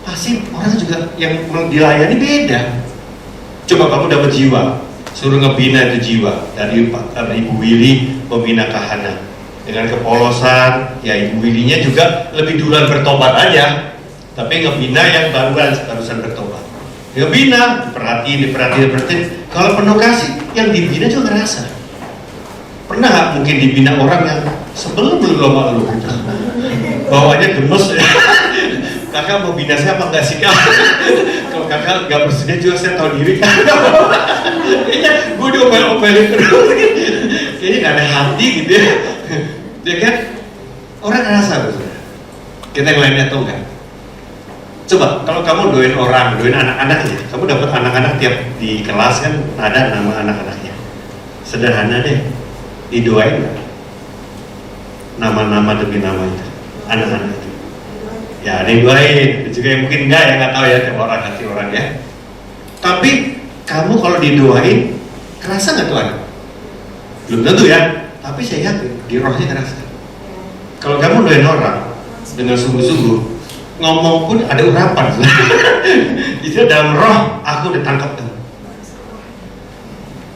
pasti orang juga yang dilayani beda. Coba kamu dapat jiwa, suruh ngebina itu jiwa dari Ibu Willy pembina Kahana dengan kepolosan ya, Ibu Willy-nya juga lebih duluan bertobat aja, tapi ngebina yang barusan bertobat, ngebina diperhatiin. Kalau penuh kasih yang dibina juga ngerasa. Pernah nggak mungkin dibina orang yang sebelum lama lu gitu, bawaannya gemes ya. Kakak mau bina saya apa enggak sih kak? Kalau kakak nggak bersedia juga saya tahu diri kan. Kayaknya gue diomel-omelin terus. Kayaknya nggak ada hati gitu ya. Ya kan? Orang ngerasa tuh. Kita yang lainnya tahu nggak? Coba kalau kamu doain orang, doain anak-anaknya, kamu dapat anak-anak tiap di kelas kan ada nama anak-anaknya. Sederhana deh, didoain nggak? Nama-nama demi nama itu, anak-anak itu. Ya ada yang doain, juga yang mungkin enggak ya, nggak tahu ya tiap orang hati orang ya. Tapi kamu kalau didoain, kerasa nggak tuh anak? Belum tentu ya, tapi saya yakin di rohnya kerasa. Kalau kamu doain orang dengan sungguh-sungguh, ngomong pun ada urapan. Itu dalam roh, aku udah tangkap kamu.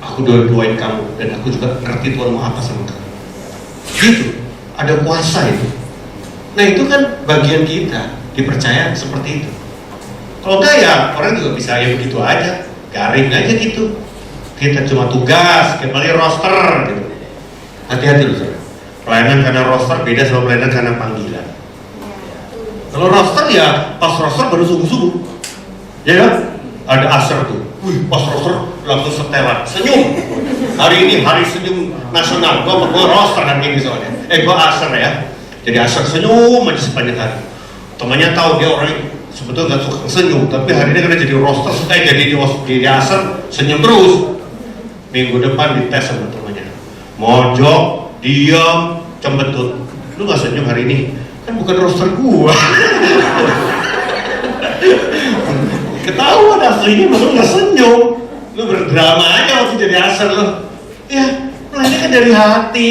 Aku doain kamu dan aku juga ngerti Tuhan mau apa sama kamu. Gitu, ada kuasa itu. Nah itu kan bagian kita dipercaya seperti itu. Kalau enggak ya orang juga bisa ya begitu aja, garing aja gitu. Kita cuma tugas, kembali roster gitu. Hati-hati loh saudara. Pelayanan karena roster beda sama pelayanan karena panggilan. Kalau roster ya pas roster baru subuh-subuh, ya kan? Ada asar tuh, pas roster langsung setelan, senyum. Hari ini hari senyum nasional, gua roster hari ini soalnya. Gua asar ya, jadi asar senyum aja sepanjang hari. Temannya tahu dia orang sebetulnya nggak suka senyum, tapi hari ini karena jadi roster, jadi asar senyum terus. Minggu depan dites sama temannya, mojok, diam, cembetut. Lu nggak senyum hari ini? Kan bukan roster gua. Ketahuan aslinya baru nggak senyum. Lu berdrama aja waktu jadi asar lu. Ya, mulainya kan dari hati,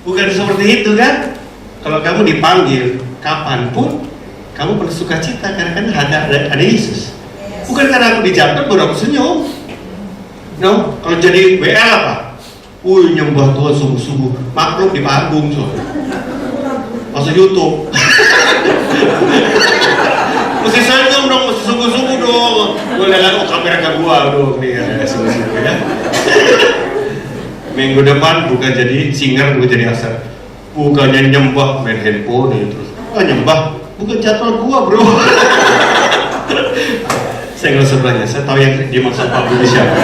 bukan seperti itu kan? Kalau kamu dipanggil kapanpun, kamu perlu sukacita karena kan ada Yesus. Bukan karena aku dijangkau baru aku senyum. No, kalau jadi WL apa? Nyembah Tuhan sungguh-sungguh, maklum di panggung soalnya. Masuk YouTube. Mesti senyum dong, mesti sungguh-sungguh dong. Gue lihat kamera ke gua dong nih ya, sungguh-sungguh ya. Minggu depan bukan jadi singer, bukan jadi asar. Bukannya nyembah main handphone ya terus. Nyembah, bukan jadwal gua bro. Saya nggak usah belanja, saya tahu yang dimaksud Pak Budi siapa.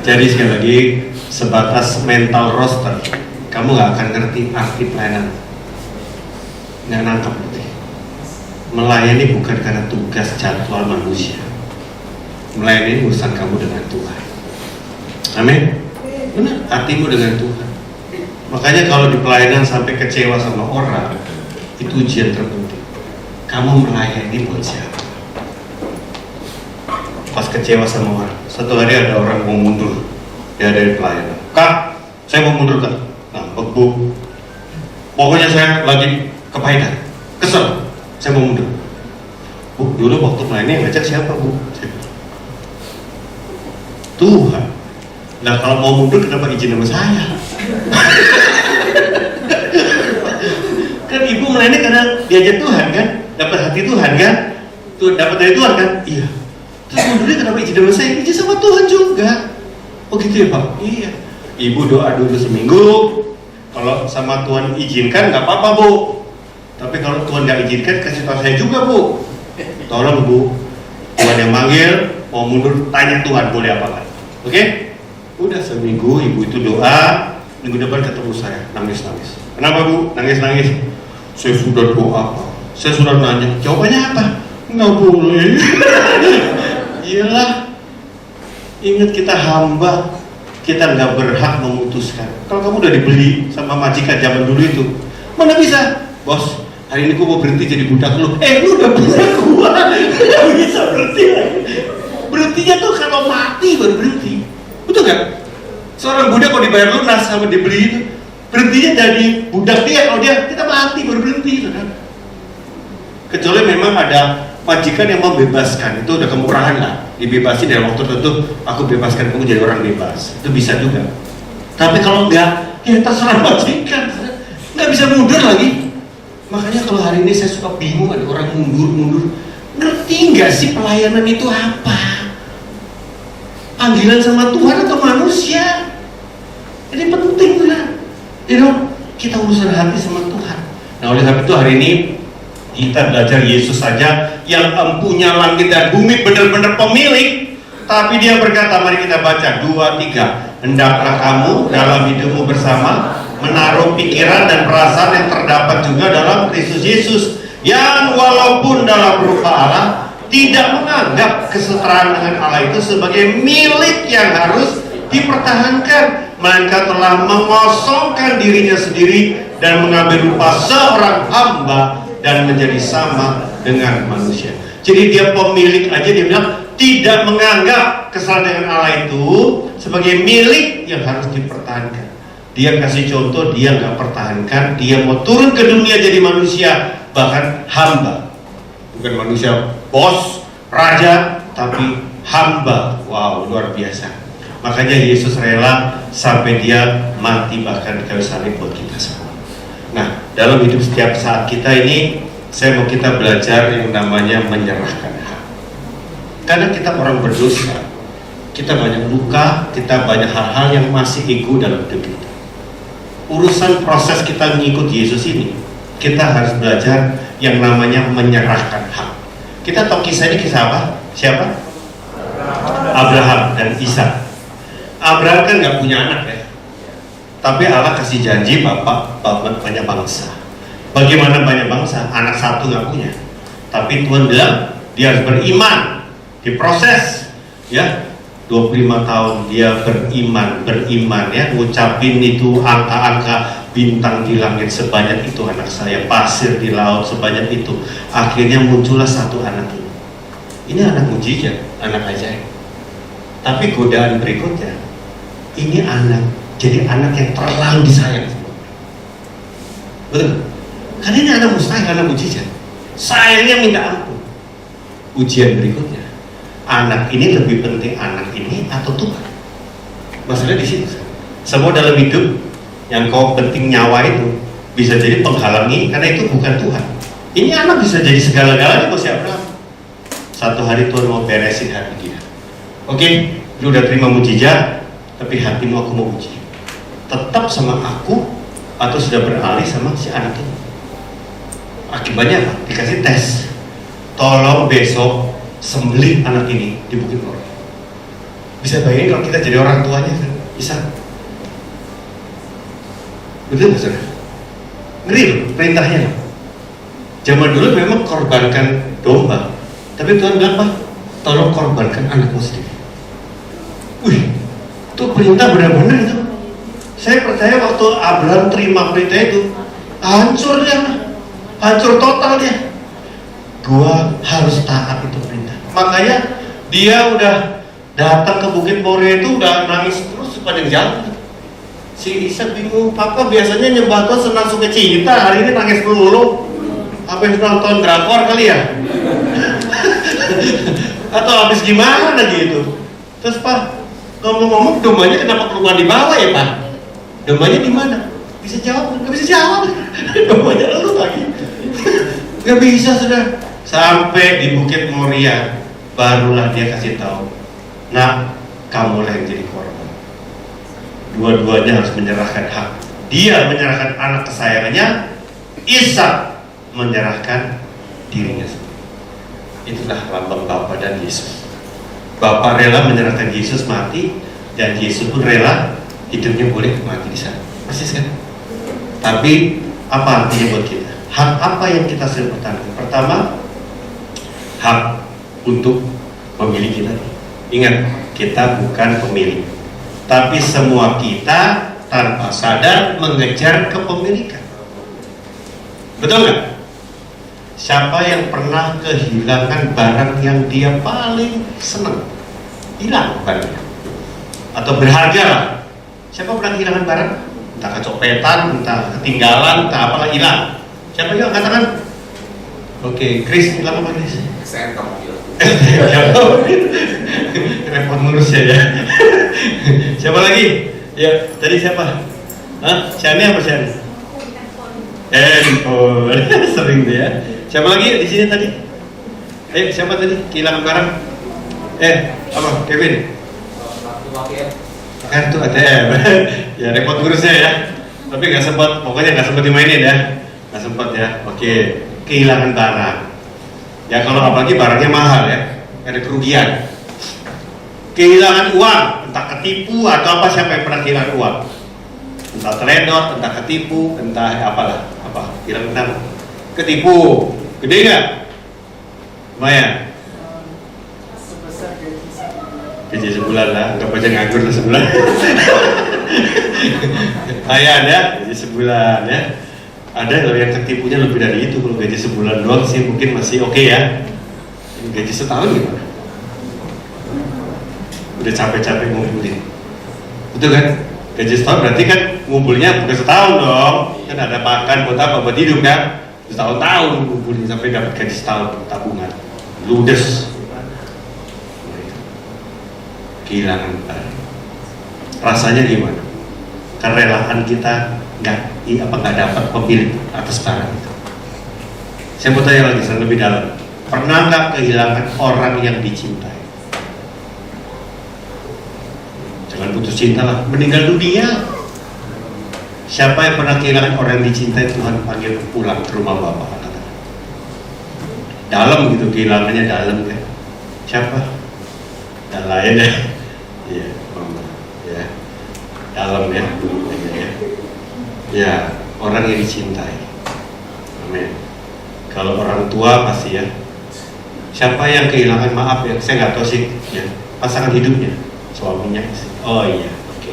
Jadi sekali lagi, sebatas mental roster, kamu nggak akan ngerti arti pelayanan. Nggak nangkap nanti. Melayani bukan karena tugas jadwal manusia. Melayani urusan kamu dengan Tuhan. Amin. Benar, hatimu dengan Tuhan. Makanya kalau di pelayanan sampai kecewa sama orang, itu ujian terpenting. Kamu melayani buat siapa? Pas kecewa sama orang, satu hari ada orang mau mundur, dia dari pelayanan. Kak, saya mau mundur kak. Nah, Bu, pokoknya saya lagi kepahitan, kesel, saya mau mundur. Bu, dulu waktu melayani yang ngajak siapa Bu? Tuhan. Nah kalau mau mundur kenapa izin sama saya? Kan ibu melayani karena diajak Tuhan kan, dapat hati Tuhan kan, tuh dapat dari Tuhan kan, iya. Terus mundurnya kenapa izin sama saya? Izin sama Tuhan juga. Oh gitu ya Pak? Iya. Ibu doa dulu seminggu. Kalau sama Tuhan izinkan nggak apa-apa Bu. Tapi kalau Tuhan nggak izinkan kasih tahu saya juga Bu. Tolong Bu. Tuhan yang manggil, mau mundur tanya Tuhan boleh apa kan? Oke? Udah seminggu ibu itu doa. Minggu depan ketemu saya nangis-nangis. Kenapa Bu? Nangis-nangis. Saya sudah doa Pak. Saya sudah nanya. Jawabannya apa? Nggak boleh. Iyalah, ingat kita hamba, kita nggak berhak memutuskan. Kalau kamu udah dibeli sama majikan zaman dulu itu, mana bisa, bos? Hari ini gua mau berhenti jadi budak lu. Lu udah punya gua, nggak bisa berhenti lagi. Berhentinya tuh kalau mati baru berhenti, betul nggak? Seorang budak kalau dibayar lunas sama dibeli itu, berhentinya jadi budak dia. Kalau dia kita mati baru berhenti, saudara. Kecuali memang ada majikan yang membebaskan, itu udah kemurahan lah, dibebasin dalam waktu tertentu, aku bebaskan kamu jadi orang bebas, itu bisa juga. Tapi kalau enggak, ya terserah majikan, nggak bisa mundur lagi. Makanya kalau hari ini saya suka bingung ada orang mundur, ngerti nggak sih pelayanan itu apa? Panggilan sama Tuhan atau manusia? Ini penting lah, kita urusan hati sama Tuhan. Nah oleh sebab itu hari ini kita belajar Yesus saja yang empunya langit dan bumi, benar-benar pemilik. Tapi dia berkata, mari kita baca 2-3. Hendaklah kamu dalam hidupmu bersama menaruh pikiran dan perasaan yang terdapat juga dalam Kristus Yesus, yang walaupun dalam rupa Allah tidak menganggap kesetaraan dengan Allah itu sebagai milik yang harus dipertahankan, melainkan telah mengosongkan dirinya sendiri dan mengambil rupa seorang hamba dan menjadi sama dengan manusia. Jadi dia pemilik aja, dia bilang tidak menganggap kesalahan dengan Allah itu sebagai milik yang harus dipertahankan. Dia kasih contoh, dia nggak pertahankan, dia mau turun ke dunia jadi manusia, bahkan hamba. Bukan manusia bos, raja, tapi hamba. Wow, luar biasa. Makanya Yesus rela sampai dia mati bahkan di kayu salib buat kita semua. Nah, dalam hidup setiap saat kita ini, saya mau kita belajar yang namanya menyerahkan hak. Karena kita orang berdosa, kita banyak luka, kita banyak hal-hal yang masih ego dalam hidup kita. Urusan proses kita mengikuti Yesus ini, kita harus belajar yang namanya menyerahkan hak. Kita tahu kisah ini kisah apa? Siapa? Abraham dan Ishak. Abraham kan nggak punya anak ya, tapi Allah kasih janji bapak banyak bangsa. Bagaimana banyak bangsa? Anak satu nggak punya, tapi Tuhan bilang dia harus beriman, diproses, ya. 25 tahun dia beriman ya, ngucapin itu angka-angka, bintang di langit sebanyak itu anak saya, pasir di laut sebanyak itu. Akhirnya muncullah satu anak ini. Ini anak mujizat, anak ajaib. Tapi godaan berikutnya, ini jadi anak yang terlalu disayang. Betul? Karena ini anak mustahil, anak mujizat. Sayangnya minta ampun. Ujian berikutnya, anak ini lebih penting anak ini atau Tuhan? Maksudnya di situ. Semua dalam hidup yang kau penting nyawa itu bisa jadi penghalangi karena itu bukan Tuhan. Ini anak bisa jadi segala-galanya buat si Abraham. Satu hari Tuhan mau beresin hati dia. Oke, lu udah terima mujizat, tapi hatimu aku mau uji. Tetap sama aku atau sudah beralih sama si anak itu? Akibatnya apa? Dikasih tes. Tolong besok sembelih anak ini di Bukit Moria. Bisa bayangin kalau kita jadi orang tuanya kan? Bisa. Betul nggak saudara? Ngeri loh perintahnya loh. Zaman dulu memang korbankan domba, tapi Tuhan bilang apa? Tolong korbankan anakmu sendiri. Wih, itu perintah benar-benar itu. Saya percaya waktu Abraham terima perintah itu, hancur dia, hancur total dia. Gua harus taat itu perintah. Makanya dia udah datang ke Bukit Moria itu udah nangis terus sepanjang jalan. Si Ishak bingung, papa biasanya nyembah Tuhan senang sukacita, hari ini nangis melulu. Apa yang nonton drakor kali ya? Atau habis gimana gitu? Terus Pak, ngomong-ngomong dombanya kenapa keluar di bawah ya Pak? Dombanya di mana? Bisa jawab? Gak bisa jawab. Dombanya lu lagi. Gak bisa sudah. Sampai di Bukit Moria, barulah dia kasih tahu, nah kamulah yang jadi korban. Dua-duanya harus menyerahkan hak. Dia menyerahkan anak kesayangannya, Ishak menyerahkan dirinya sendiri. Itulah lambang Bapa dan Yesus. Bapa rela menyerahkan Yesus mati, dan Yesus pun rela hidupnya boleh mati di sana. Persis kan? Tapi apa artinya buat kita? Hak apa yang kita sering pertahankan? Pertama, hak untuk memilih kita. Ingat, kita bukan pemilik, tapi semua kita tanpa sadar mengejar kepemilikan. Betul nggak? Siapa yang pernah kehilangan barang yang dia paling senang? Hilang barangnya, atau berharga lah. Siapa pernah kehilangan barang? Entah kecopetan, entah ketinggalan, entah apalah, hilang. Siapa juga katakan? Oke, Chris, hilang apa Chris? Sentong gitu. Repot ngurus ya. Siapa lagi? Ya, tadi siapa? Hah? Shani apa Shani? Handphone. Sering tuh ya. Siapa lagi di sini tadi? Siapa tadi? Kehilangan barang? Apa? Kevin? Kartu ATM. Ya, repot ngurusnya ya. Tapi nggak sempat, pokoknya nggak sempat dimainin ya. Nggak sempat ya. Oke, kehilangan barang. Ya kalau apalagi barangnya mahal ya, ada kerugian. Kehilangan uang, entah ketipu atau apa, siapa yang pernah kehilangan uang? Entah teledor, entah ketipu, entah apalah, apa, hilang entah. Ketipu, gede nggak? Lumayan. Gaji sebulan lah, nggak baca nganggur lah sebulan. Lumayan ya, gaji sebulan ya. Ada yang ketipunya lebih dari itu. Kalau gaji sebulan doang sih mungkin masih oke ya. Gaji setahun gimana? Udah capek-capek ngumpulin, betul kan? Gaji setahun berarti kan ngumpulnya bukan setahun dong. Kan ada makan buat apa? Buat hidup kan? Setahun-tahun ngumpulin sampai dapat gaji setahun tabungan. Ludes. Kehilangan barang. Rasanya gimana? Kerelaan kita nggak dapat pemilik atas barang itu. Saya mau tanya lagi lebih dalam. Pernah nggak kehilangan orang yang dicintai? putus cinta lah, meninggal dunia. Siapa yang pernah kehilangan orang yang dicintai, Tuhan panggil pulang ke rumah Bapak? Dalam gitu, kehilangannya dalam kan. Siapa? Dan lain ya. Iya, Mama. Ya. Dalam ya. Ya, orang yang dicintai. Amin. Kalau orang tua pasti ya. Siapa yang kehilangan, maaf ya, saya nggak tahu sih ya, pasangan hidupnya, suaminya. Oh iya, oke.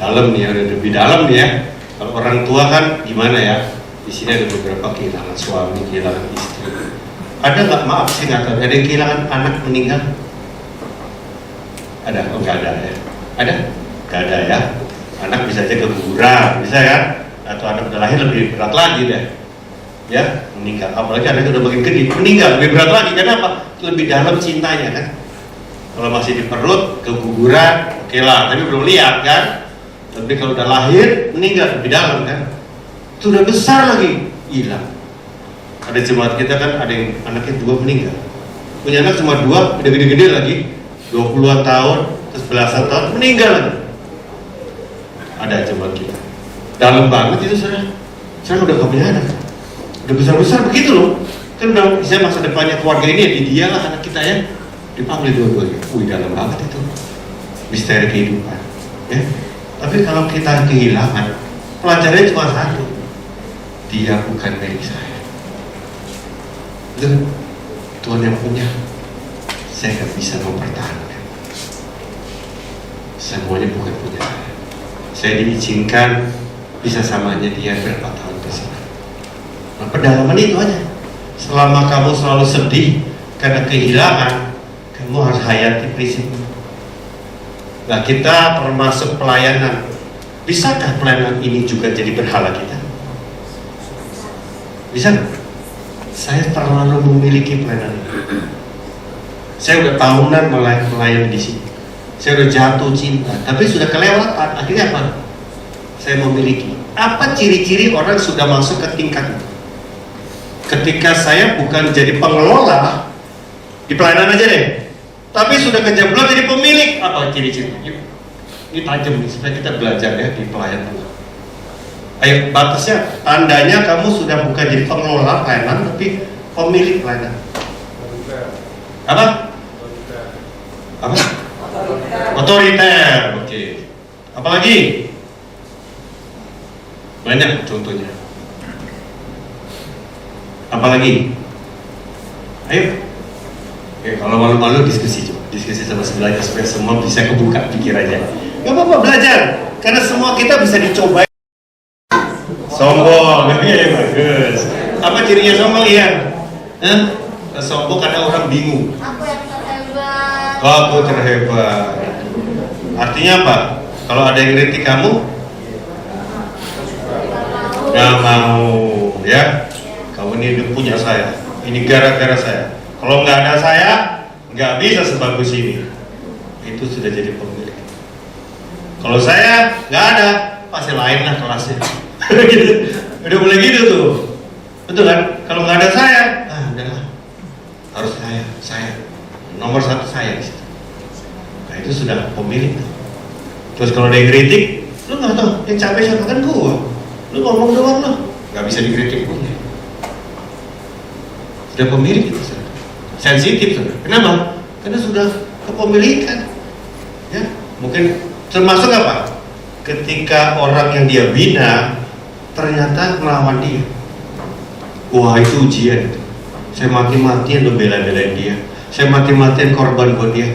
Dalam nih, ada lebih dalam nih ya. Kalau orang tua kan gimana ya? Di sini ada beberapa kehilangan suami, kehilangan istri. Ada nggak, maaf saya nggak tahu, ada yang kehilangan anak meninggal? Ada? Oh nggak ada ya? Ada? Nggak ada ya? Anak bisa aja keguguran, bisa kan? Atau anak udah lahir lebih berat lagi deh, ya meninggal. Apalagi anak udah makin gede, meninggal lebih berat lagi. Kenapa? Lebih dalam cintanya kan? Kalau masih di perut, keguguran, oke lah, tapi belum lihat kan? Tapi kalau udah lahir, meninggal lebih dalam kan? Itu udah besar lagi, hilang. Ada jemaat kita kan, ada yang anaknya 2 meninggal, punya anak cuma 2, udah gede-gede lagi, 20-an tahun, terus belasan tahun, meninggal lagi. Ada jemaat kita, dalam banget itu saudara. Saya udah gak punya anak, udah besar-besar begitu loh. Kan udah bisa masa depannya keluarga ini, ya di dia lah anak kita ya. Dipanggil dua-duanya, wih dalam banget itu. Misteri kehidupan ya. Tapi kalau kita kehilangan, pelajarannya cuma satu, dia bukan milik saya. Itu Tuhan yang punya, saya gak bisa mempertahankan. Semuanya bukan punya saya. Saya diizinkan bisa samanya dia berapa tahun ke sini. Nah, pendalaman itu aja. Selama kamu selalu sedih karena kehilangan, kamu harus hayati prinsipnya. Nah, kita termasuk pelayanan. Bisakah pelayanan ini juga jadi berhala kita? Bisa nggak? Saya terlalu memiliki pelayanan ini. Saya udah tahunan melayani di sini. Saya udah jatuh cinta, tapi sudah kelewatan. Akhirnya apa? Saya memiliki. Apa ciri-ciri orang sudah masuk ke tingkat itu? Ketika saya bukan jadi pengelola di pelayanan aja deh, tapi sudah kejeblok jadi pemilik. Apa ciri-ciri? Ini tajam nih, supaya kita belajar ya di pelayanan. Ayo, batasnya, tandanya kamu sudah bukan jadi pengelola pelayanan, tapi pemilik pelayanan. Apa? Apa? Otoriter. Oke. Apalagi? Banyak contohnya. Apalagi? Ayo. Oke, kalau malu-malu diskusi sama sebelahnya supaya semua bisa kebuka pikirannya. Gak apa-apa, belajar. Karena semua kita bisa dicoba. Sombong, ya bagus. Apa cirinya sombong ya? Sombong karena orang bingung. Aku yang terhebat. Aku terhebat. Artinya apa? Kalau ada yang kritik kamu, nggak mau, ya? Kamu ini hidup punya saya. Ini gara-gara saya. Kalau nggak ada saya, nggak bisa sebagus ini. Itu sudah jadi pemilik. Kalau saya nggak ada, pasti lain lah kelasnya. Gitu. Udah mulai gitu tuh, betul kan? Kalau nggak ada saya, udahlah, harus saya nomor 1 saya di situ. Nah itu sudah pemilik tuh. Terus kalau ada yang kritik, lu nggak tahu, yang capek siapa kan gua. Lu ngomong doang lo, nggak bisa dikritik punya. Sudah pemilik itu, sudah sensitif sudah. Kenapa? Karena sudah kepemilikan. Ya, mungkin termasuk apa? Ketika orang yang dia bina ternyata melawan dia, wah itu ujian. Saya mati-matian lo bela-belain dia, saya mati-matian korban buat dia.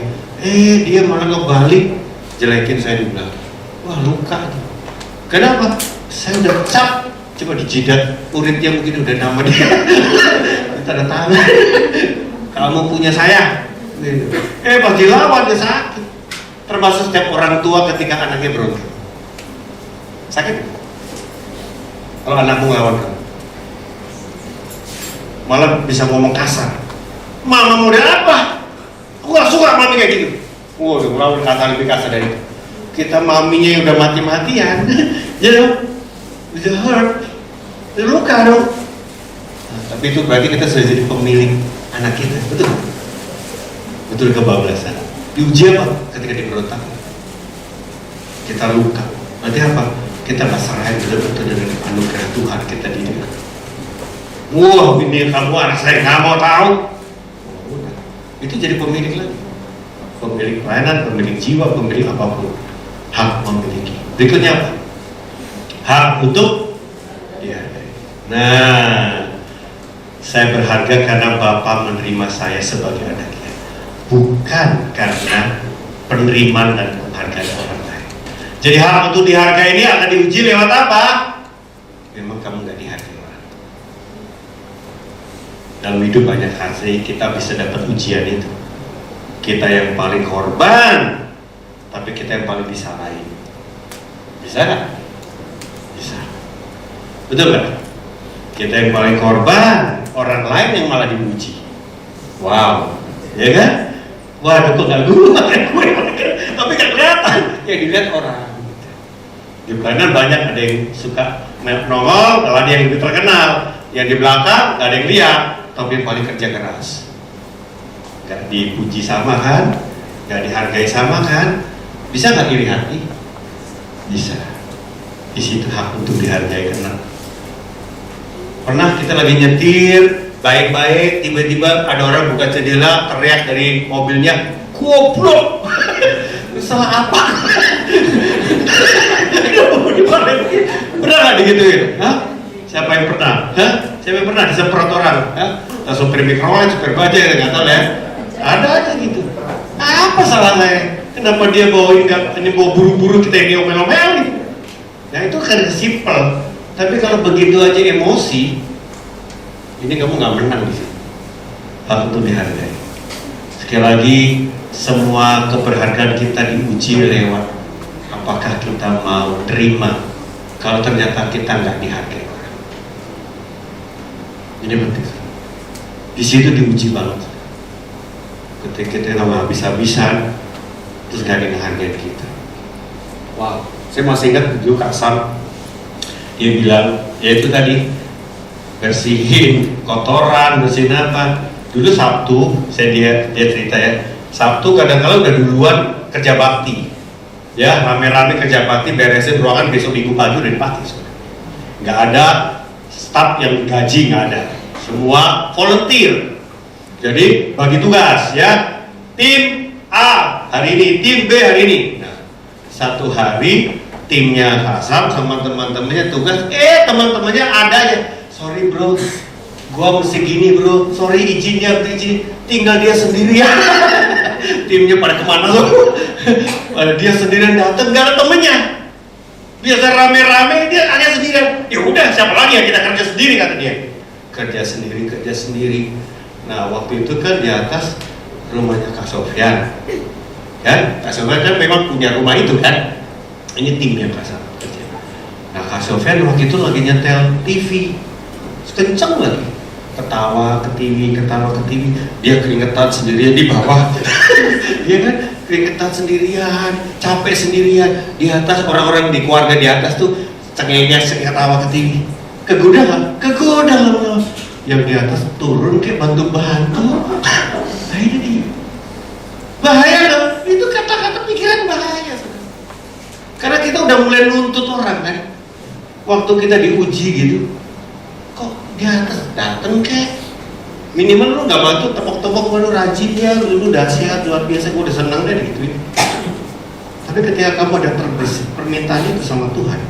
Dia malah ngebalik jelekin saya di belakang. Wah luka tuh. Kenapa? Saya udah cap, coba dijidat uritnya mungkin udah nama dia. Tanda tangan. Kamu punya saya. Pas dilawan dia sakit. Termasuk setiap orang tua ketika anaknya berontak. Sakit. Kalau anakmu ngelawan kamu, malah bisa ngomong kasar. Mama model apa? Aku gak suka mami kayak gitu. Wah, udah ngelawan kata lebih kasar dari itu. Kita maminya yang udah mati-matian, ya dong, bisa hurt, bisa luka dong. Nah, tapi itu berarti kita sudah jadi pemilik anak kita, betul? Betul kebablasan. Diuji apa? Ketika diberontak. kita luka. Nanti apa? Kita nggak serahin betul-betul dengan anugerah Tuhan kita di dia. Wah, ini kamu anak saya nggak mau tahu. Oh, udah. Itu jadi pemilik lagi. Pemilik pelayanan, pemilik jiwa, pemilik apapun. Hak memiliki. Berikutnya apa? Hak untuk dihargai. Nah, saya berharga karena Bapak menerima saya sebagai anaknya, bukan karena penerimaan dan penghargaan orang lain. Jadi hak untuk dihargai ini akan diuji lewat apa? Memang kamu nggak dihargai orang. Dalam hidup banyak hal kita bisa dapat ujian itu. Kita yang paling korban, tapi kita yang paling disalahin. Bisa nggak? Bisa. Betul nggak? Kita yang paling korban, orang lain yang malah dipuji. Wow, ya kan? Waduh, kok nggak gue, tapi nggak kelihatan. Yang dilihat orang. Di pelayanan banyak ada yang suka nongol, kalau ada yang lebih terkenal, yang di belakang nggak ada yang lihat, tapi yang paling kerja keras. Nggak dipuji sama kan? Nggak dihargai sama kan? Bisa nggak iri hati? Bisa. Di situ hak untuk dihargai karena pernah kita lagi nyetir baik-baik, tiba-tiba ada orang buka jendela teriak dari mobilnya, goblok. Salah apa? Pernah nggak digituin? Hah? Siapa yang pernah? Hah? Siapa yang pernah disemprot orang? Hah? Supir mikrolet, supir bajaj, nggak tahu ya? Ada aja gitu. Apa salahnya? Kenapa dia bawain ini bawa buru-buru kita ini omel-omelin? Nah itu kan simple. Tapi kalau begitu aja emosi, ini kamu nggak menang di sini. Hak untuk dihargai. Sekali lagi, semua keberhargaan kita diuji lewat apakah kita mau terima. Kalau ternyata kita nggak dihargai orang, ini penting. Di situ diuji banget. Ketika kita nggak habis-habisan, terus nggak ada yang menghargai kita. Wow, saya masih ingat dulu Kak Sam, dia bilang, ya itu tadi bersihin kotoran, bersihin apa. Dulu Sabtu, dia cerita ya, Sabtu kadang-kadang udah duluan kerja bakti, ya rame-rame kerja bakti, beresin ruangan, besok minggu pagi udah dipakai. Nggak ada staf yang gaji, nggak ada, semua volunteer. Jadi bagi tugas ya, tim A hari ini, tim B hari ini. Nah, satu hari timnya Kasam sama teman-temannya tugas, teman-temannya ada ya, sorry bro, gua mesti gini bro, sorry izinnya tinggal dia sendirian. Timnya pada kemana tuh? Dia sendirian datang, gak ada temennya. Biasa rame-rame, dia hanya sendirian. Ya udah, siapa lagi ya, kita kerja sendiri kata dia. Kerja sendiri. Nah waktu itu kan di atas rumahnya Kak Sofyan, kan? Kak Sofyan kan memang punya rumah itu kan. Ini timnya Kak Sofyan kerja. Nah Kak Sofyan waktu itu lagi nyetel TV, kenceng lagi. Ketawa ke TV, dia keringetan sendirian di bawah. Dia kan keringetan sendirian, capek sendirian. Di atas orang-orang di keluarga di atas tuh cengengnya ketawa ke TV. Kegoda nggak? Kegoda lah. Yang di atas turun kayak bantu-bantu. Nah ini dia. Bahaya dong. Itu kata-kata pikiran bahaya. Karena kita udah mulai nuntut orang kan. Waktu kita diuji gitu, kok di atas dateng kek, minimal lu nggak bantu tepok-tepok, lu rajin ya, lu dahsyat luar biasa, gue udah senang deh gituin. Tapi ketika kamu ada permintaan itu sama Tuhan,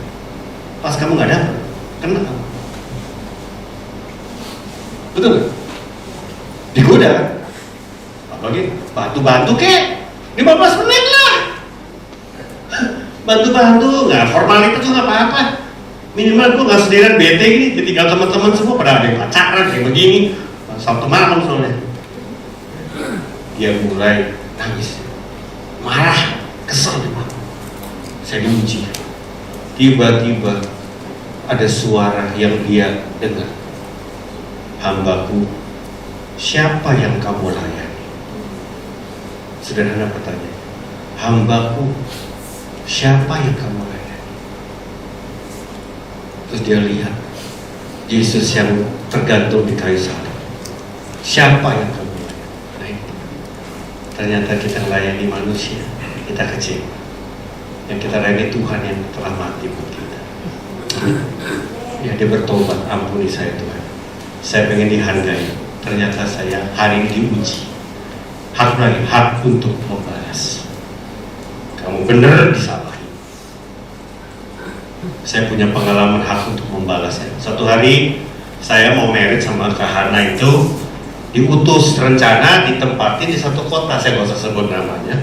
pas kamu nggak dapet, kena kamu. Betul nggak? Digoda kan? Apalagi bantu-bantu kek, 15 menit lah. Bantu-bantu, nggak formalitas juga nggak apa-apa. Minimal gue nggak sendirian bete gini, ditinggal teman-teman semua pada ada yang pacaran kayak begini. Sabtu malam soalnya dia mulai nangis, marah, kesel. Saya diuji. Tiba-tiba ada suara yang dia dengar, hambaku, siapa yang kamu layani? Sederhana pertanyaan, hambaku, siapa yang kamu layani? Terus dia lihat Yesus yang tergantung di kayu salib. Siapa yang kamu layani? Nah itu. Ternyata kita layani manusia, kita kecewa. Yang kita reni Tuhan yang telah mati buat kita. Ya, dia bertobat, ampuni saya Tuhan. Saya pengen dihargai. Ternyata saya hari ini diuji. Hak untuk membalas. Kamu benar disalahi. Saya punya pengalaman hak untuk membalasnya. Satu hari saya mau merit sama Kak Hana itu, diutus rencana ditempatin di satu kota, saya nggak usah sebut namanya.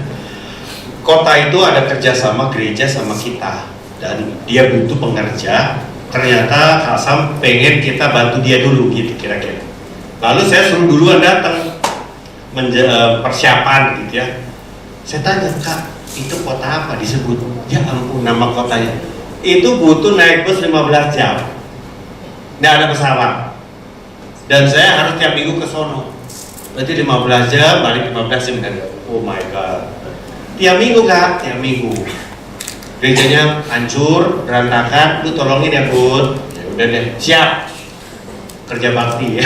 Kota itu ada kerjasama gereja sama kita, dan dia butuh pengerja. Ternyata Kak Sam pengen kita bantu dia dulu gitu kira-kira. Lalu saya suruh duluan datang persiapan gitu ya. Saya tanya, Kak, itu kota apa disebut? Ya ampun, nama kotanya itu butuh naik bus 15 jam, nggak ada pesawat, dan saya harus tiap minggu ke sono. Berarti 15 jam, balik 15 jam kan. Oh my god, tiap minggu Kak, tiap minggu. Gerejanya hancur, berantakan, lu tolongin ya Bud. Ya udah deh, siap. Kerja bakti ya.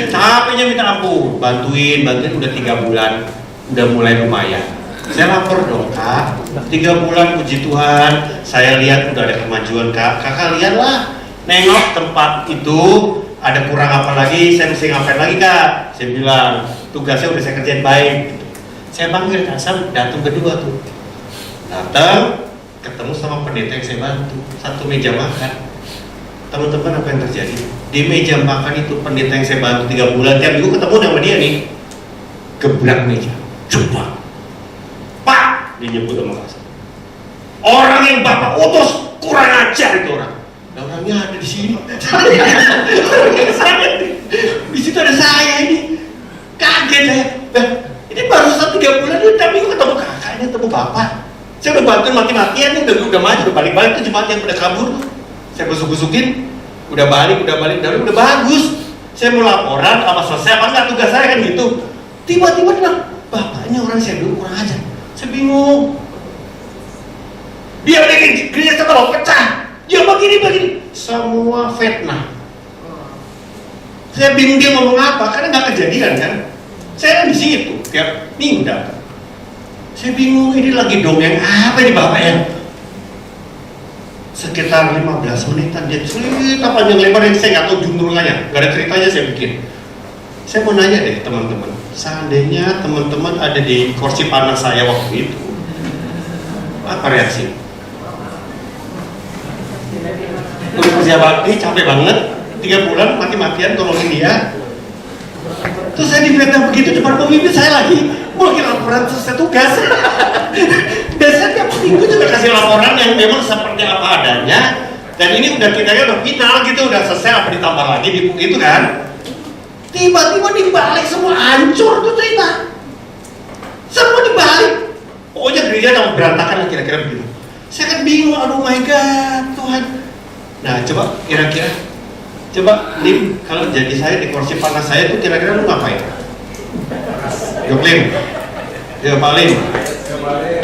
Capeknya minta ampun, bantuin udah 3 bulan, udah mulai lumayan. Saya lapor dong Kak, 3 bulan puji Tuhan, saya lihat udah ada kemajuan Kak. Kakak lihatlah, nengok tempat itu ada kurang apa lagi, saya mesti ngapain lagi Kak. Saya bilang, tugasnya udah saya kerjain baik. Saya panggil Kak Sam, datang berdua tuh. Datang, ketemu sama pendeta yang saya bantu, satu meja makan. Teman-teman, apa yang terjadi? Di meja makan itu pendeta yang saya bantu 3 bulan, tiap minggu ketemu sama dia nih, gebrak meja, coba Pak, dia nyebut sama Kak Sam, orang yang Bapak utus kurang ajar itu orang. Nah, orangnya ada di sini. Di situ ada saya ini. Kaget saya. Ini baru 3 bulan ini, tapi gue ketemu kakaknya, ketemu bapak. Saya udah bantuin mati-matian nih, udah maju, udah balik-balik tuh jemaat yang udah kabur. Saya busuk-busukin, udah balik, udah bagus. Saya mau laporan, apa selesai apa enggak tugas saya kan gitu. Tiba-tiba bilang, Bapak ini orang saya dulu kurang ajar. Saya bingung. Dia bikin gereja setelah pecah. Dia begini. Semua fitnah. Saya bingung dia ngomong apa, karena nggak kejadian kan. Saya di situ tiap minggu datang. Saya bingung ini lagi dongeng apa ini Bapak ya. Sekitar 15 menitan dia cerita panjang lebar yang saya nggak tahu jumlahnya, nggak ada ceritanya saya bikin. Saya mau nanya deh teman-teman, seandainya teman-teman ada di kursi panas saya waktu itu, apa reaksi? Udah kerja bakti, capek banget, 3 bulan mati-matian tolongin dia. Terus saya difitnah begitu depan pemimpin saya lagi, mau lagi laporan selesai tugas. Dan saya tiap minggu juga kasih laporan yang memang seperti apa adanya. Dan ini udah kita udah final gitu, udah selesai apa ditambah lagi di itu kan. Tiba-tiba dibalik semua hancur tuh cerita. Semua dibalik. Pokoknya gereja udah berantakan lah kira-kira begitu. Saya kan bingung, aduh my god Tuhan. Nah coba kira-kira, coba Lim, kalau jadi saya di kursi panas saya tuh kira-kira lu ngapain? Yuk Lim, ya Pak Lim,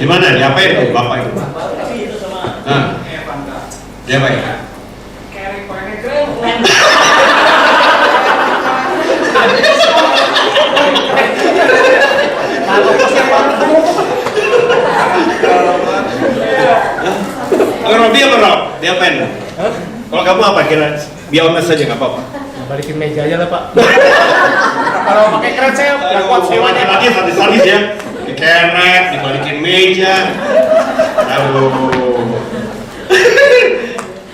gimana? Diapain tuh Bapak itu? Nah, diapain? Kalau Robi apa Rob? Diapain? Kalau kamu apa kira? Biar honest saja nggak apa-apa. Balikin meja aja lah Pak. Kalau pakai keren saya nggak kuat sewanya. Lagi sadis-sadis ya, dikeret, dibalikin meja. Aduh.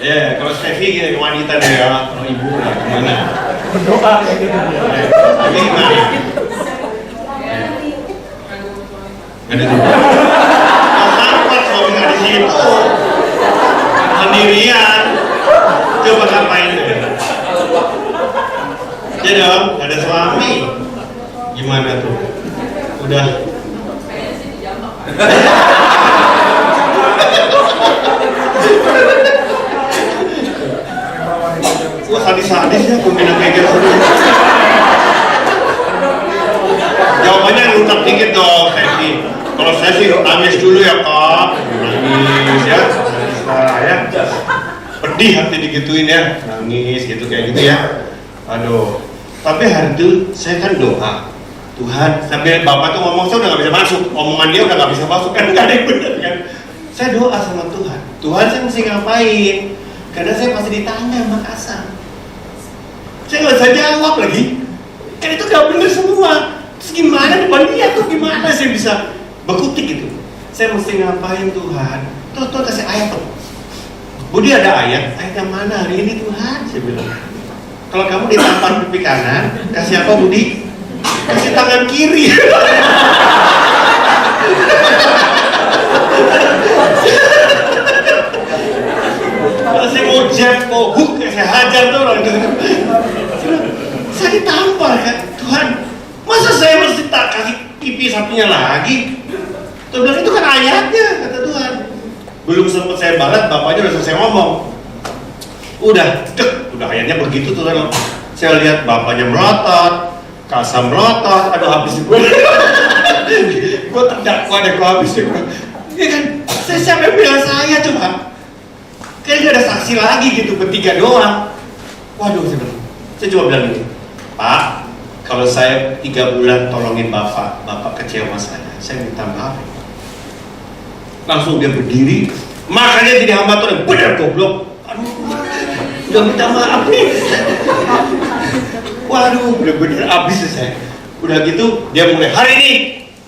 Ya, kalau Steffi gitu wanita nih ya, kalau ibu lah gimana? Berdoa kayak gitu. Tapi gimana? Gak ada juga. Pas kalau nggak di situ sendirian, coba ngapain deh? Ya dong, gak ada suami. Gimana tuh? Udah. Wah sadis-sadis ya pembina kayak gitu. Jawabannya lunak dikit dong, Steffi. Kalau saya sih nangis dulu ya Kak, nangis ya, ya. Pedih hati digituin ya, nangis gitu kayak gitu ya. Aduh, tapi hari itu saya kan doa, Tuhan, sambil Bapak tuh ngomong saya udah nggak bisa masuk, omongan dia udah nggak bisa masuk kan, nggak ada yang benar kan. Saya doa sama Tuhan. Tuhan, saya mesti ngapain? Karena saya pasti ditanya sama atasan. Saya nggak bisa jawab lagi. Kan itu gak bener semua. Terus gimana depan dia tuh, gimana saya bisa berkutik gitu? Saya mesti ngapain Tuhan? Tuh kasih ayat tuh. Budi ada ayat yang mana hari ini Tuhan? Saya bilang, kalau kamu ditampar pipi kanan, kasih apa Budi? Kasih tangan kiri. Kalau saya mau jab, mau hook, saya hajar tuh orang itu. Saya ditampar kan, Tuhan. Masa saya mesti tak kasih pipi satunya lagi? Tuh bilang itu kan ayatnya, kata Tuhan. Belum sempat saya balas, bapaknya udah selesai ngomong. Udah ayatnya begitu tuh kan. Saya lihat bapaknya melotot, Kasam melotot, aduh habis gue. Gue terdakwa deh, gue habis deh. Iya kan, saya siapa yang bilang saya coba? Kayaknya gak ada saksi lagi gitu, bertiga doang. Waduh, saya coba bilang gitu, Pak, kalau saya 3 bulan tolongin bapak kecewa saya minta maaf. Langsung dia berdiri, makanya jadi hamba Tuhan, bener goblok. Aduh, udah minta maaf nih. Waduh, bener-bener abis saya. Udah gitu, dia mulai, hari ini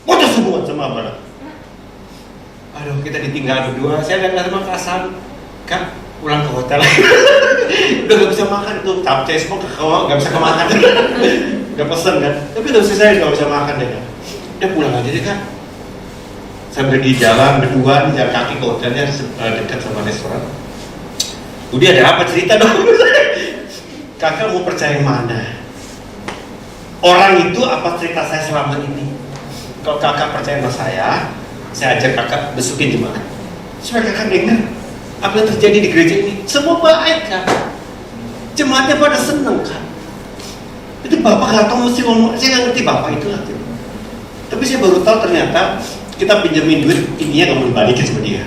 putus semua sama abang. Aduh, kita ditinggal berdua, saya gak terima kasar. Kak, pulang ke hotel. Udah gak bisa makan tuh, capcay semua gak bisa kemakan. Udah pesen kan, tapi udah saya gak bisa makan deh. Udah pulang aja deh Kak. Saya pergi jalan berdua, di jalan kaki ke hotelnya dekat sama restoran. Budi ada apa cerita dong? Kakak mau percaya mana? Orang itu apa cerita saya selama ini? Kalau kakak percaya sama saya ajak kakak besukin jemaat. Supaya kakak dengar apa yang terjadi di gereja ini. Semua baik kan? Jemaatnya pada seneng kan? Itu bapak nggak tahu mesti ngomong, saya nggak ngerti bapak itu lah. Tapi saya baru tahu ternyata kita pinjemin duit, intinya kamu balikin sama dia.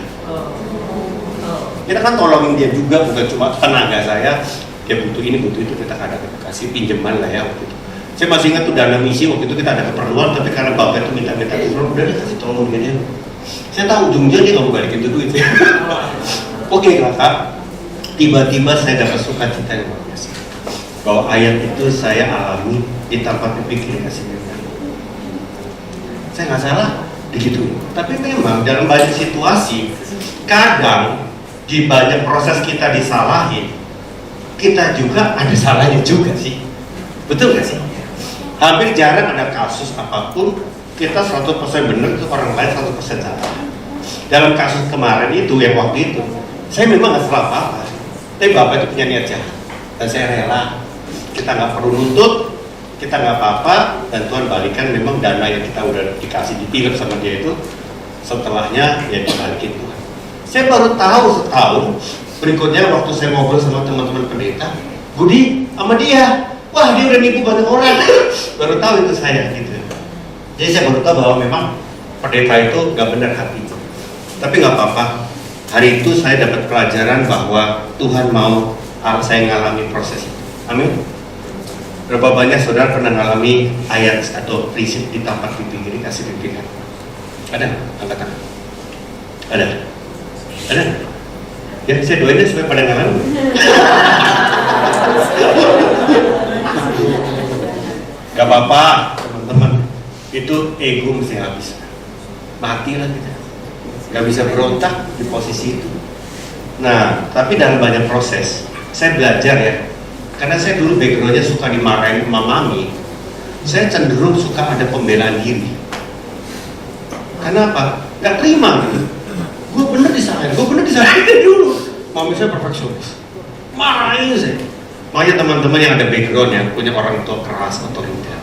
Kita kan tolongin dia juga, bukan cuma tenaga saya. Dia butuh ini, butuh itu, kita kadang kasih pinjaman lah ya waktu itu. Saya masih ingat tuh dana misi, waktu itu kita ada keperluan, tapi karena bapak itu minta-minta tolong, udah kasih tolong dia. Saya tahu ujungnya dia nggak mau balikin itu duit. Oke kakak, tiba-tiba saya dapat sukacita yang luar biasa. Bahwa ayat itu saya alami di tempat berpikir kasih minta. Saya nggak salah. Begitu. Tapi memang dalam banyak situasi, kadang di banyak proses kita disalahin, kita juga ada salahnya juga sih. Betul gak sih? Hampir jarang ada kasus apapun kita 100% benar, itu orang lain 100% salah. Dalam kasus kemarin itu, yang waktu itu, saya memang gak salah apa-apa. Tapi bapak itu punya niat jahat, dan saya rela. Kita gak perlu nuntut, kita nggak apa-apa, dan Tuhan balikan memang dana yang kita udah dikasih ditilep sama dia itu setelahnya ya dibalikin Tuhan. Saya baru tahu setahun berikutnya waktu saya ngobrol sama teman-teman pendeta, Budi sama dia, wah dia udah nipu banyak orang. Baru tahu itu saya gitu. Jadi saya baru tahu bahwa memang pendeta itu nggak benar hatinya. Tapi nggak apa-apa. Hari itu saya dapat pelajaran bahwa Tuhan mau saya ngalami proses itu. Amin. Berapa banyak saudara pernah mengalami ayat atau prinsip di tempat pipi kiri kasih pipi kanan? Ada? Angkat tangan. Ada? Ada? Ya, saya doain deh supaya pada ngalamin. Gak apa-apa, teman-teman. Itu ego mesti habis. Mati lah kita. Gak bisa berontak di posisi itu. Nah, tapi dalam banyak proses, saya belajar ya. Karena saya dulu backgroundnya suka dimarahin mami, saya cenderung suka ada pembelaan diri. Kenapa? Gak terima gitu. Gue bener disalahin dulu. Mami saya perfeksionis, marahin saya. Makanya teman-teman yang ada background yang punya orang tua keras, otoriter,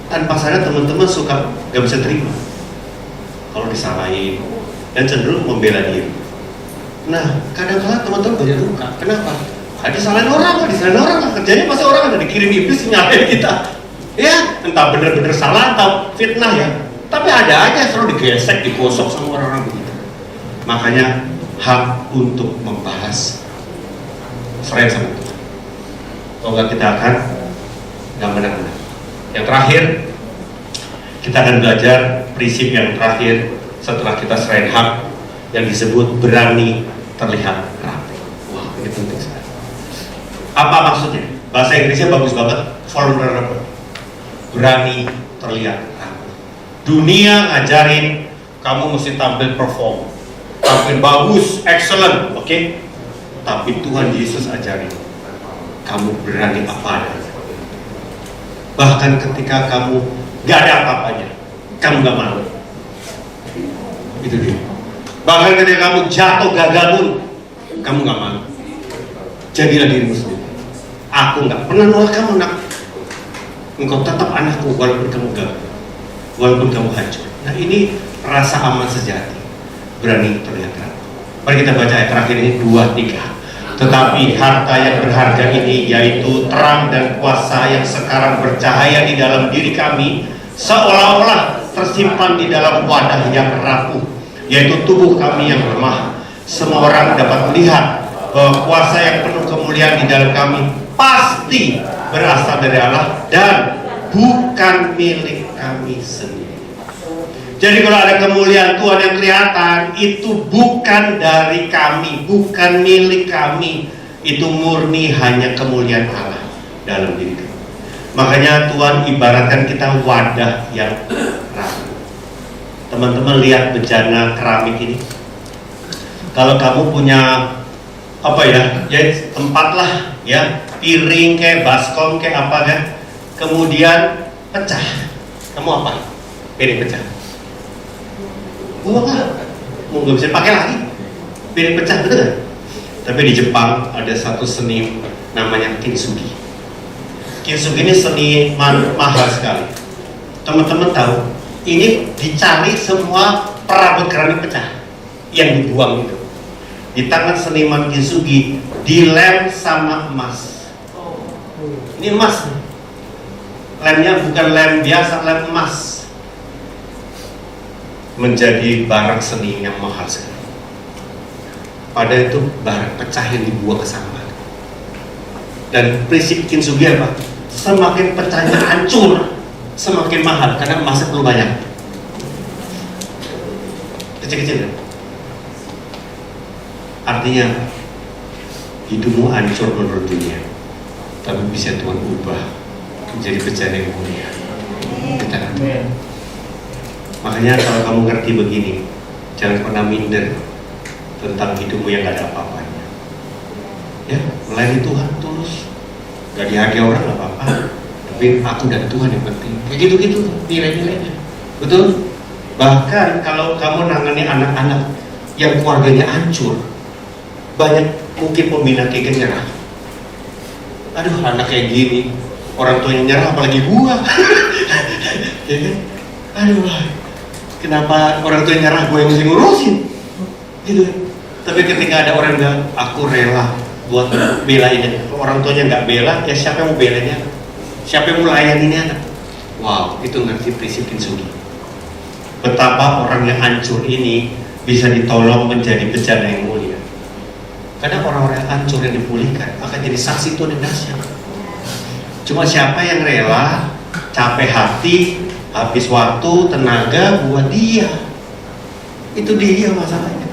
tanpa sadar teman-teman suka gak bisa terima kalau disalahin dan cenderung membela diri. Nah, kadang-kadang teman-teman banyak luka. Kenapa? Disalahin orang, kerjanya pasti orang ada dikirim iblis nyalain kita. Ya, entah bener-bener salah atau fitnah ya. Tapi ada aja selalu digesek, digosok sama orang-orang begitu. Makanya hak untuk membahas selain sama Tuhan. Kalau nggak kita akan nggak benar-benar. Yang terakhir, kita akan belajar prinsip yang terakhir setelah kita serahin hak. yang disebut berani terlihat rapi. Wah, ini penting sekali. Apa maksudnya? Bahasa Inggrisnya bagus banget, vulnerable. Berani terlihat rapi. Dunia ngajarin kamu mesti tampil perform, tampil bagus, excellent, oke? Tapi Tuhan Yesus ajarin kamu berani apa adanya. Bahkan ketika kamu gak ada apa-apanya, kamu gak malu. Itu dia. Bahkan ketika kamu jatuh gagal pun, kamu gak malu. Jadilah dirimu sendiri. Aku gak pernah nolak kamu, nak. Engkau tetap anakku walaupun kamu gagal, walaupun kamu hancur. Nah, ini rasa aman sejati, berani terlihat rapi. Mari kita baca ayat terakhir ini 2-3. Tetapi harta yang berharga ini, yaitu terang dan kuasa yang sekarang bercahaya di dalam diri kami, seolah-olah tersimpan di dalam wadah yang rapuh, yaitu tubuh kami yang lemah. Semua orang dapat melihat bahwa kuasa yang penuh kemuliaan di dalam kami pasti berasal dari Allah dan bukan milik kami sendiri. Jadi kalau ada kemuliaan Tuhan yang kelihatan, itu bukan dari kami, bukan milik kami. Itu murni hanya kemuliaan Allah dalam diri kami. Makanya Tuhan ibaratkan kita wadah yang rapuh. Teman-teman lihat bejana keramik ini. Kalau kamu punya apa ya tempat lah ya, piring kayak baskom kayak apa kan, kemudian pecah, kamu apa? Piring pecah, buang lah, mau nggak bisa pakai lagi, piring pecah, betul kan? Tapi di Jepang ada satu seni namanya kintsugi. Kintsugi ini seniman mahal sekali. Teman-teman tahu, ini dicari semua perabot keramik pecah yang dibuang itu. Di tangan seniman kintsugi dilem sama emas. Ini emas, lemnya bukan lem biasa, lem emas. Menjadi barang seni yang mahal sekali. Padahal itu barang pecah yang dibuang ke sampah. Dan prinsip kintsugi apa? Semakin pecahnya hancur, semakin mahal karena emasnya perlu banyak. Kecil-kecil kan? Artinya hidupmu hancur menurut dunia, tapi bisa Tuhan ubah menjadi bejana yang mulia. Kita kan? Makanya kalau kamu ngerti begini, jangan pernah minder tentang hidupmu yang gak ada apa-apanya. Ya, melayani Tuhan tulus, gak dihargai orang gak apa-apa, tapi aku dan Tuhan yang penting. Kayak gitu-gitu nilai-nilainya, betul? Bahkan kalau kamu nangani anak-anak yang keluarganya hancur, banyak mungkin pembina kayak nyerah. Aduh, anak kayak gini, orang tuanya nyerah, apalagi gua. Ya kan? Aduh, kenapa orang tua nyerah, gue yang mesti ngurusin gitu. Tapi ketika ada orang bilang aku rela buat belain, orang tuanya nggak bela, ya siapa yang mau belanya, siapa yang mau layani ini anak? Wow, itu ngerti prinsip kintsugi. Betapa orang yang hancur ini bisa ditolong menjadi bejana yang mulia. Karena orang-orang yang hancur yang dipulihkan akan jadi saksi Tuhan yang dahsyat. Cuma siapa yang rela capek hati, habis waktu, tenaga buat dia. Itu dia masalahnya.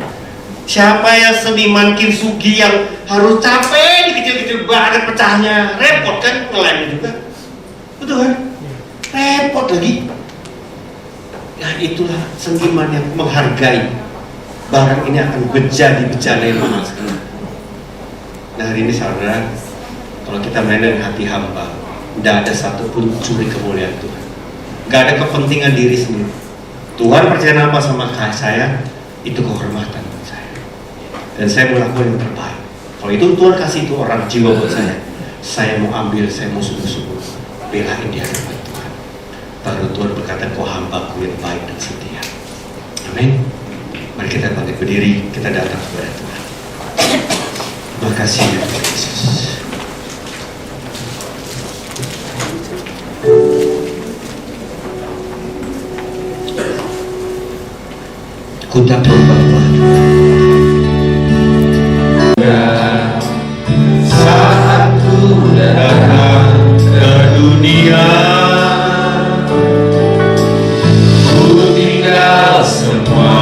Siapa yang seniman kintsugi yang harus capek dikecil-kecil banget pecahnya, repot kan ngelem juga. Betul kan? Repot lagi. Nah, itulah seniman yang menghargai barang ini akan menjadi bejana yang mahal sekali. Nah, hari ini saudara, kalau kita main dengan hati hamba, tidak ada satupun curi kemuliaan Tuhan. Gak ada kepentingan diri sendiri. Tuhan percaya apa sama saya, itu kehormatan buat saya. Dan saya melakukan yang terbaik. Kalau itu Tuhan kasih itu orang jiwa buat saya mau ambil, saya mau sungguh-sungguh belain di hadapan Tuhan. Baru Tuhan berkata, kau hambaku yang baik dan setia. Amin. Mari kita bangkit berdiri, kita datang kepada Tuhan. Terima kasih ya Tuhan Yesus. Ku tak tahu bahwa saat ku datang ke dunia, ku tinggal semua.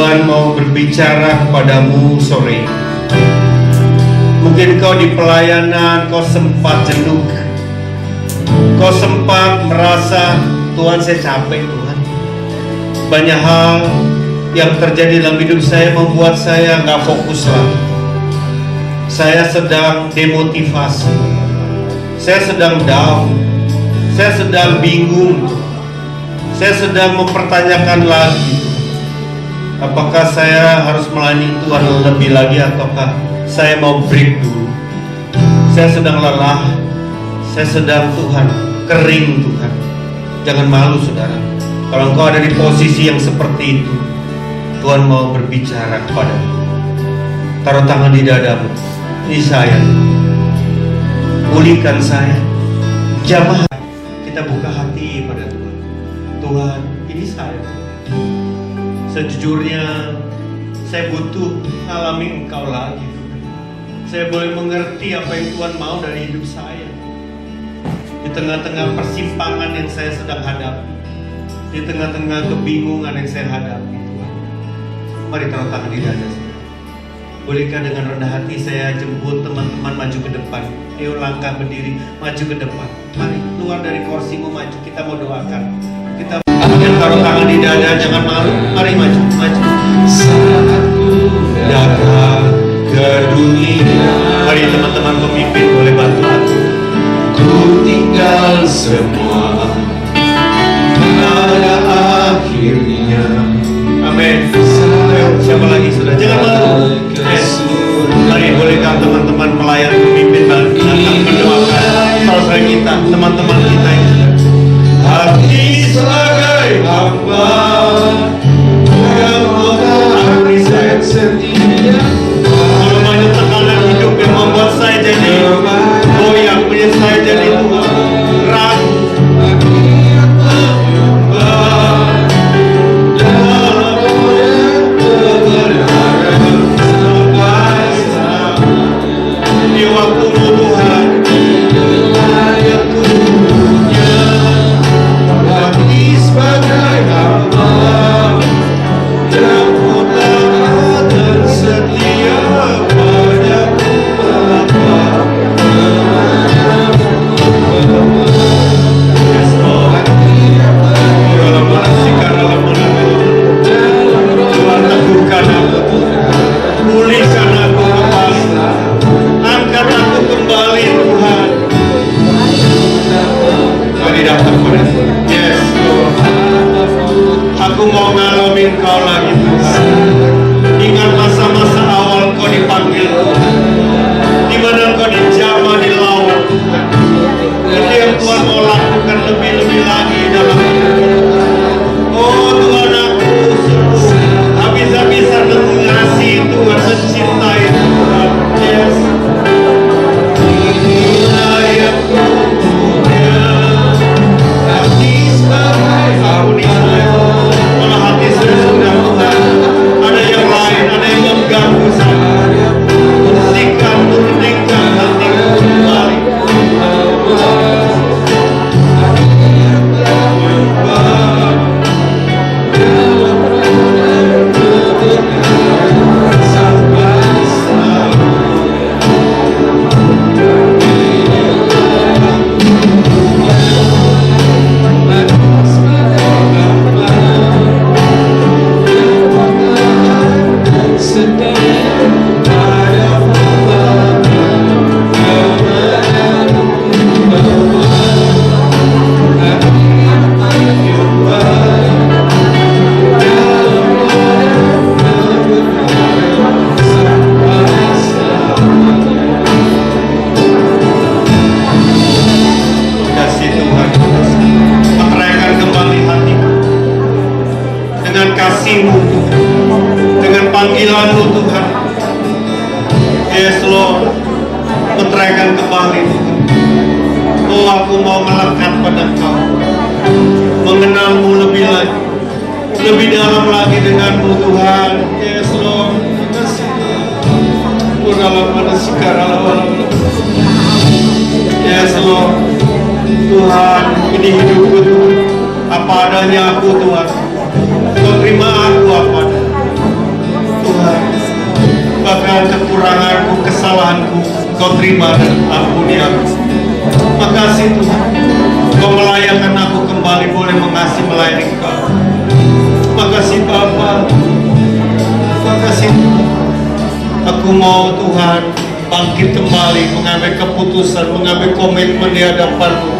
Tuhan mau berbicara kepadamu sore. Mungkin kau di pelayanan, kau sempat jenuh, kau sempat merasa, Tuhan saya capek Tuhan. Banyak hal yang terjadi dalam hidup saya membuat saya nggak fokus lagi. Saya sedang demotivasi, saya sedang down, saya sedang bingung, saya sedang mempertanyakan lagi, apakah saya harus melayani Tuhan lebih lagi ataukah saya mau break dulu. Saya sedang lelah, saya sedang Tuhan kering Tuhan. Jangan malu saudara. Kalau engkau ada di posisi yang seperti itu, Tuhan mau berbicara kepadamu. Taruh tangan di dadamu. Ini saya. Pulihkan saya. Jamah. Kita buka hati pada Tuhan. Tuhan, ini saya. Sejujurnya saya butuh alami Engkau lagi. Saya boleh mengerti apa yang Tuhan mau dari hidup saya. Di tengah-tengah persimpangan yang saya sedang hadapi, di tengah-tengah kebingungan yang saya hadapi, Tuhan, mari taruh tangan di dada saya. Bolehkah dengan rendah hati saya jemput teman-teman maju ke depan? Ayo langkah berdiri, maju ke depan. Mari keluar dari kursimu, maju. Kita mau doakan. Kita taruh tangan di dada, jangan malu. Mari maju, maju. Saat ku datang ke dunia, mari teman-teman pemimpin boleh bantu aku. Ku tinggal semua pada akhirnya. Amin. Siapa lagi sudah? Jangan malu. Mari bolehkah teman-teman pelayan pemimpin datang mendoakan saudara kita, teman-teman kita yang sudah. Hati sebagai hamba yang mengampuni saya setia. Kalau banyak tekanan hidup yang membuat saya jadi goyang, punya saya jadi ragu. Di waktumu Tuhan, yang ku punya, hati sebagai hamba yang mudah dan setia padamu Bapa. Yes Lord, dalam manasika dalam manasika, Tuhan teguhkan aku, pulihkan aku kembali. Angkat aku kembali Tuhan. Mari datang pada Tuhan. Yes Lord. Aku mau ngalamin Kau lagi Tuhan. Ingat masa-masa awal Kau dipanggil Tuhan, di mana Kau dijamah di laut Tuhan. Itu yang Tuhan mau lakukan lebih-lebih lagi dalam hidup. Oh Tuhan, aku sungguh habis-habisan mengasihi Tuhan, mencintai Tuhan. Yes. Kalau hati saya sudah Tuhan, ada yang lain, ada yang mengganggu saya. Bersihkan, murnikan hatiku kembali. Kasih Tuhan, meteraikan kembali hatiku dengan kasih-Mu Tuhan, dengan panggilan-Mu Tuhan. Yes Lord, meteraikan kembali Tuhan. Oh, aku mau melekat pada Kau, mengenal-Mu lebih lagi, lebih dalam lagi dengan-Mu Tuhan. Yes Lord, terima kasih. Dalam manasika dalam. Yes Lord, Tuhan, ini hidupku Tuhan, apa adanya aku Tuhan. Kau terima aku apa adanya. segala kekuranganku, kesalahanku, Kau terima dan ampuni aku. Makasih Tuhan, Kau melayakan aku kembali boleh mengasihi melayani Kau. Makasih Bapa, makasih Tuhan. Aku mau Tuhan bangkit kembali, mengambil keputusan, mengambil komitmen di hadapan-Mu.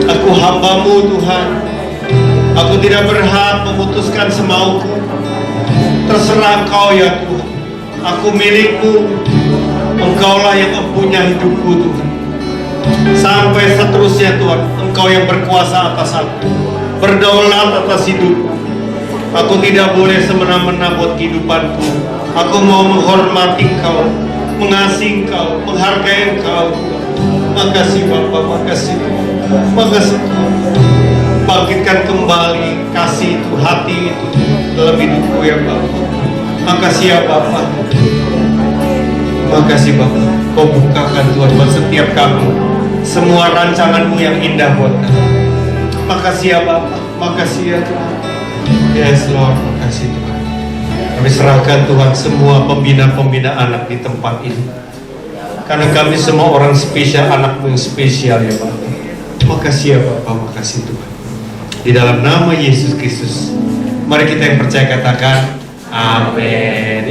Aku hamba-Mu Tuhan. Aku tidak berhak memutuskan semauku. Terserah Engkau ya Tuhan. Aku milik-Mu. Engkaulah yang mempunyai hidupku Tuhan. Sampai seterusnya Tuhan, Engkau yang berkuasa atas aku, berdaulat atas hidupku. Aku tidak boleh semena-mena buat kehidupanku. Aku mau menghormati Engkau, mengasihi Engkau, menghargai Engkau. Makasih Bapa, makasih Tuhan, makasih Tuhan. Bangkitkan kembali kasih itu, hati itu dalam hidupku ya Bapa. Makasih ya Bapa. Makasih Bapa. Kau bukakan Tuhan buat setiap kami semua rancangan-Mu yang indah buat kami. Makasih ya Bapa, makasih ya Tuhan. Yes Lord, makasih Tuhan. Kami serahkan Tuhan semua pembina-pembina anak di tempat ini. Karena kami semua orang spesial, anak-Mu yang spesial ya Bapa. Makasih ya Bapa, makasih Tuhan. Di dalam nama Yesus Kristus, mari kita yang percaya katakan, amin.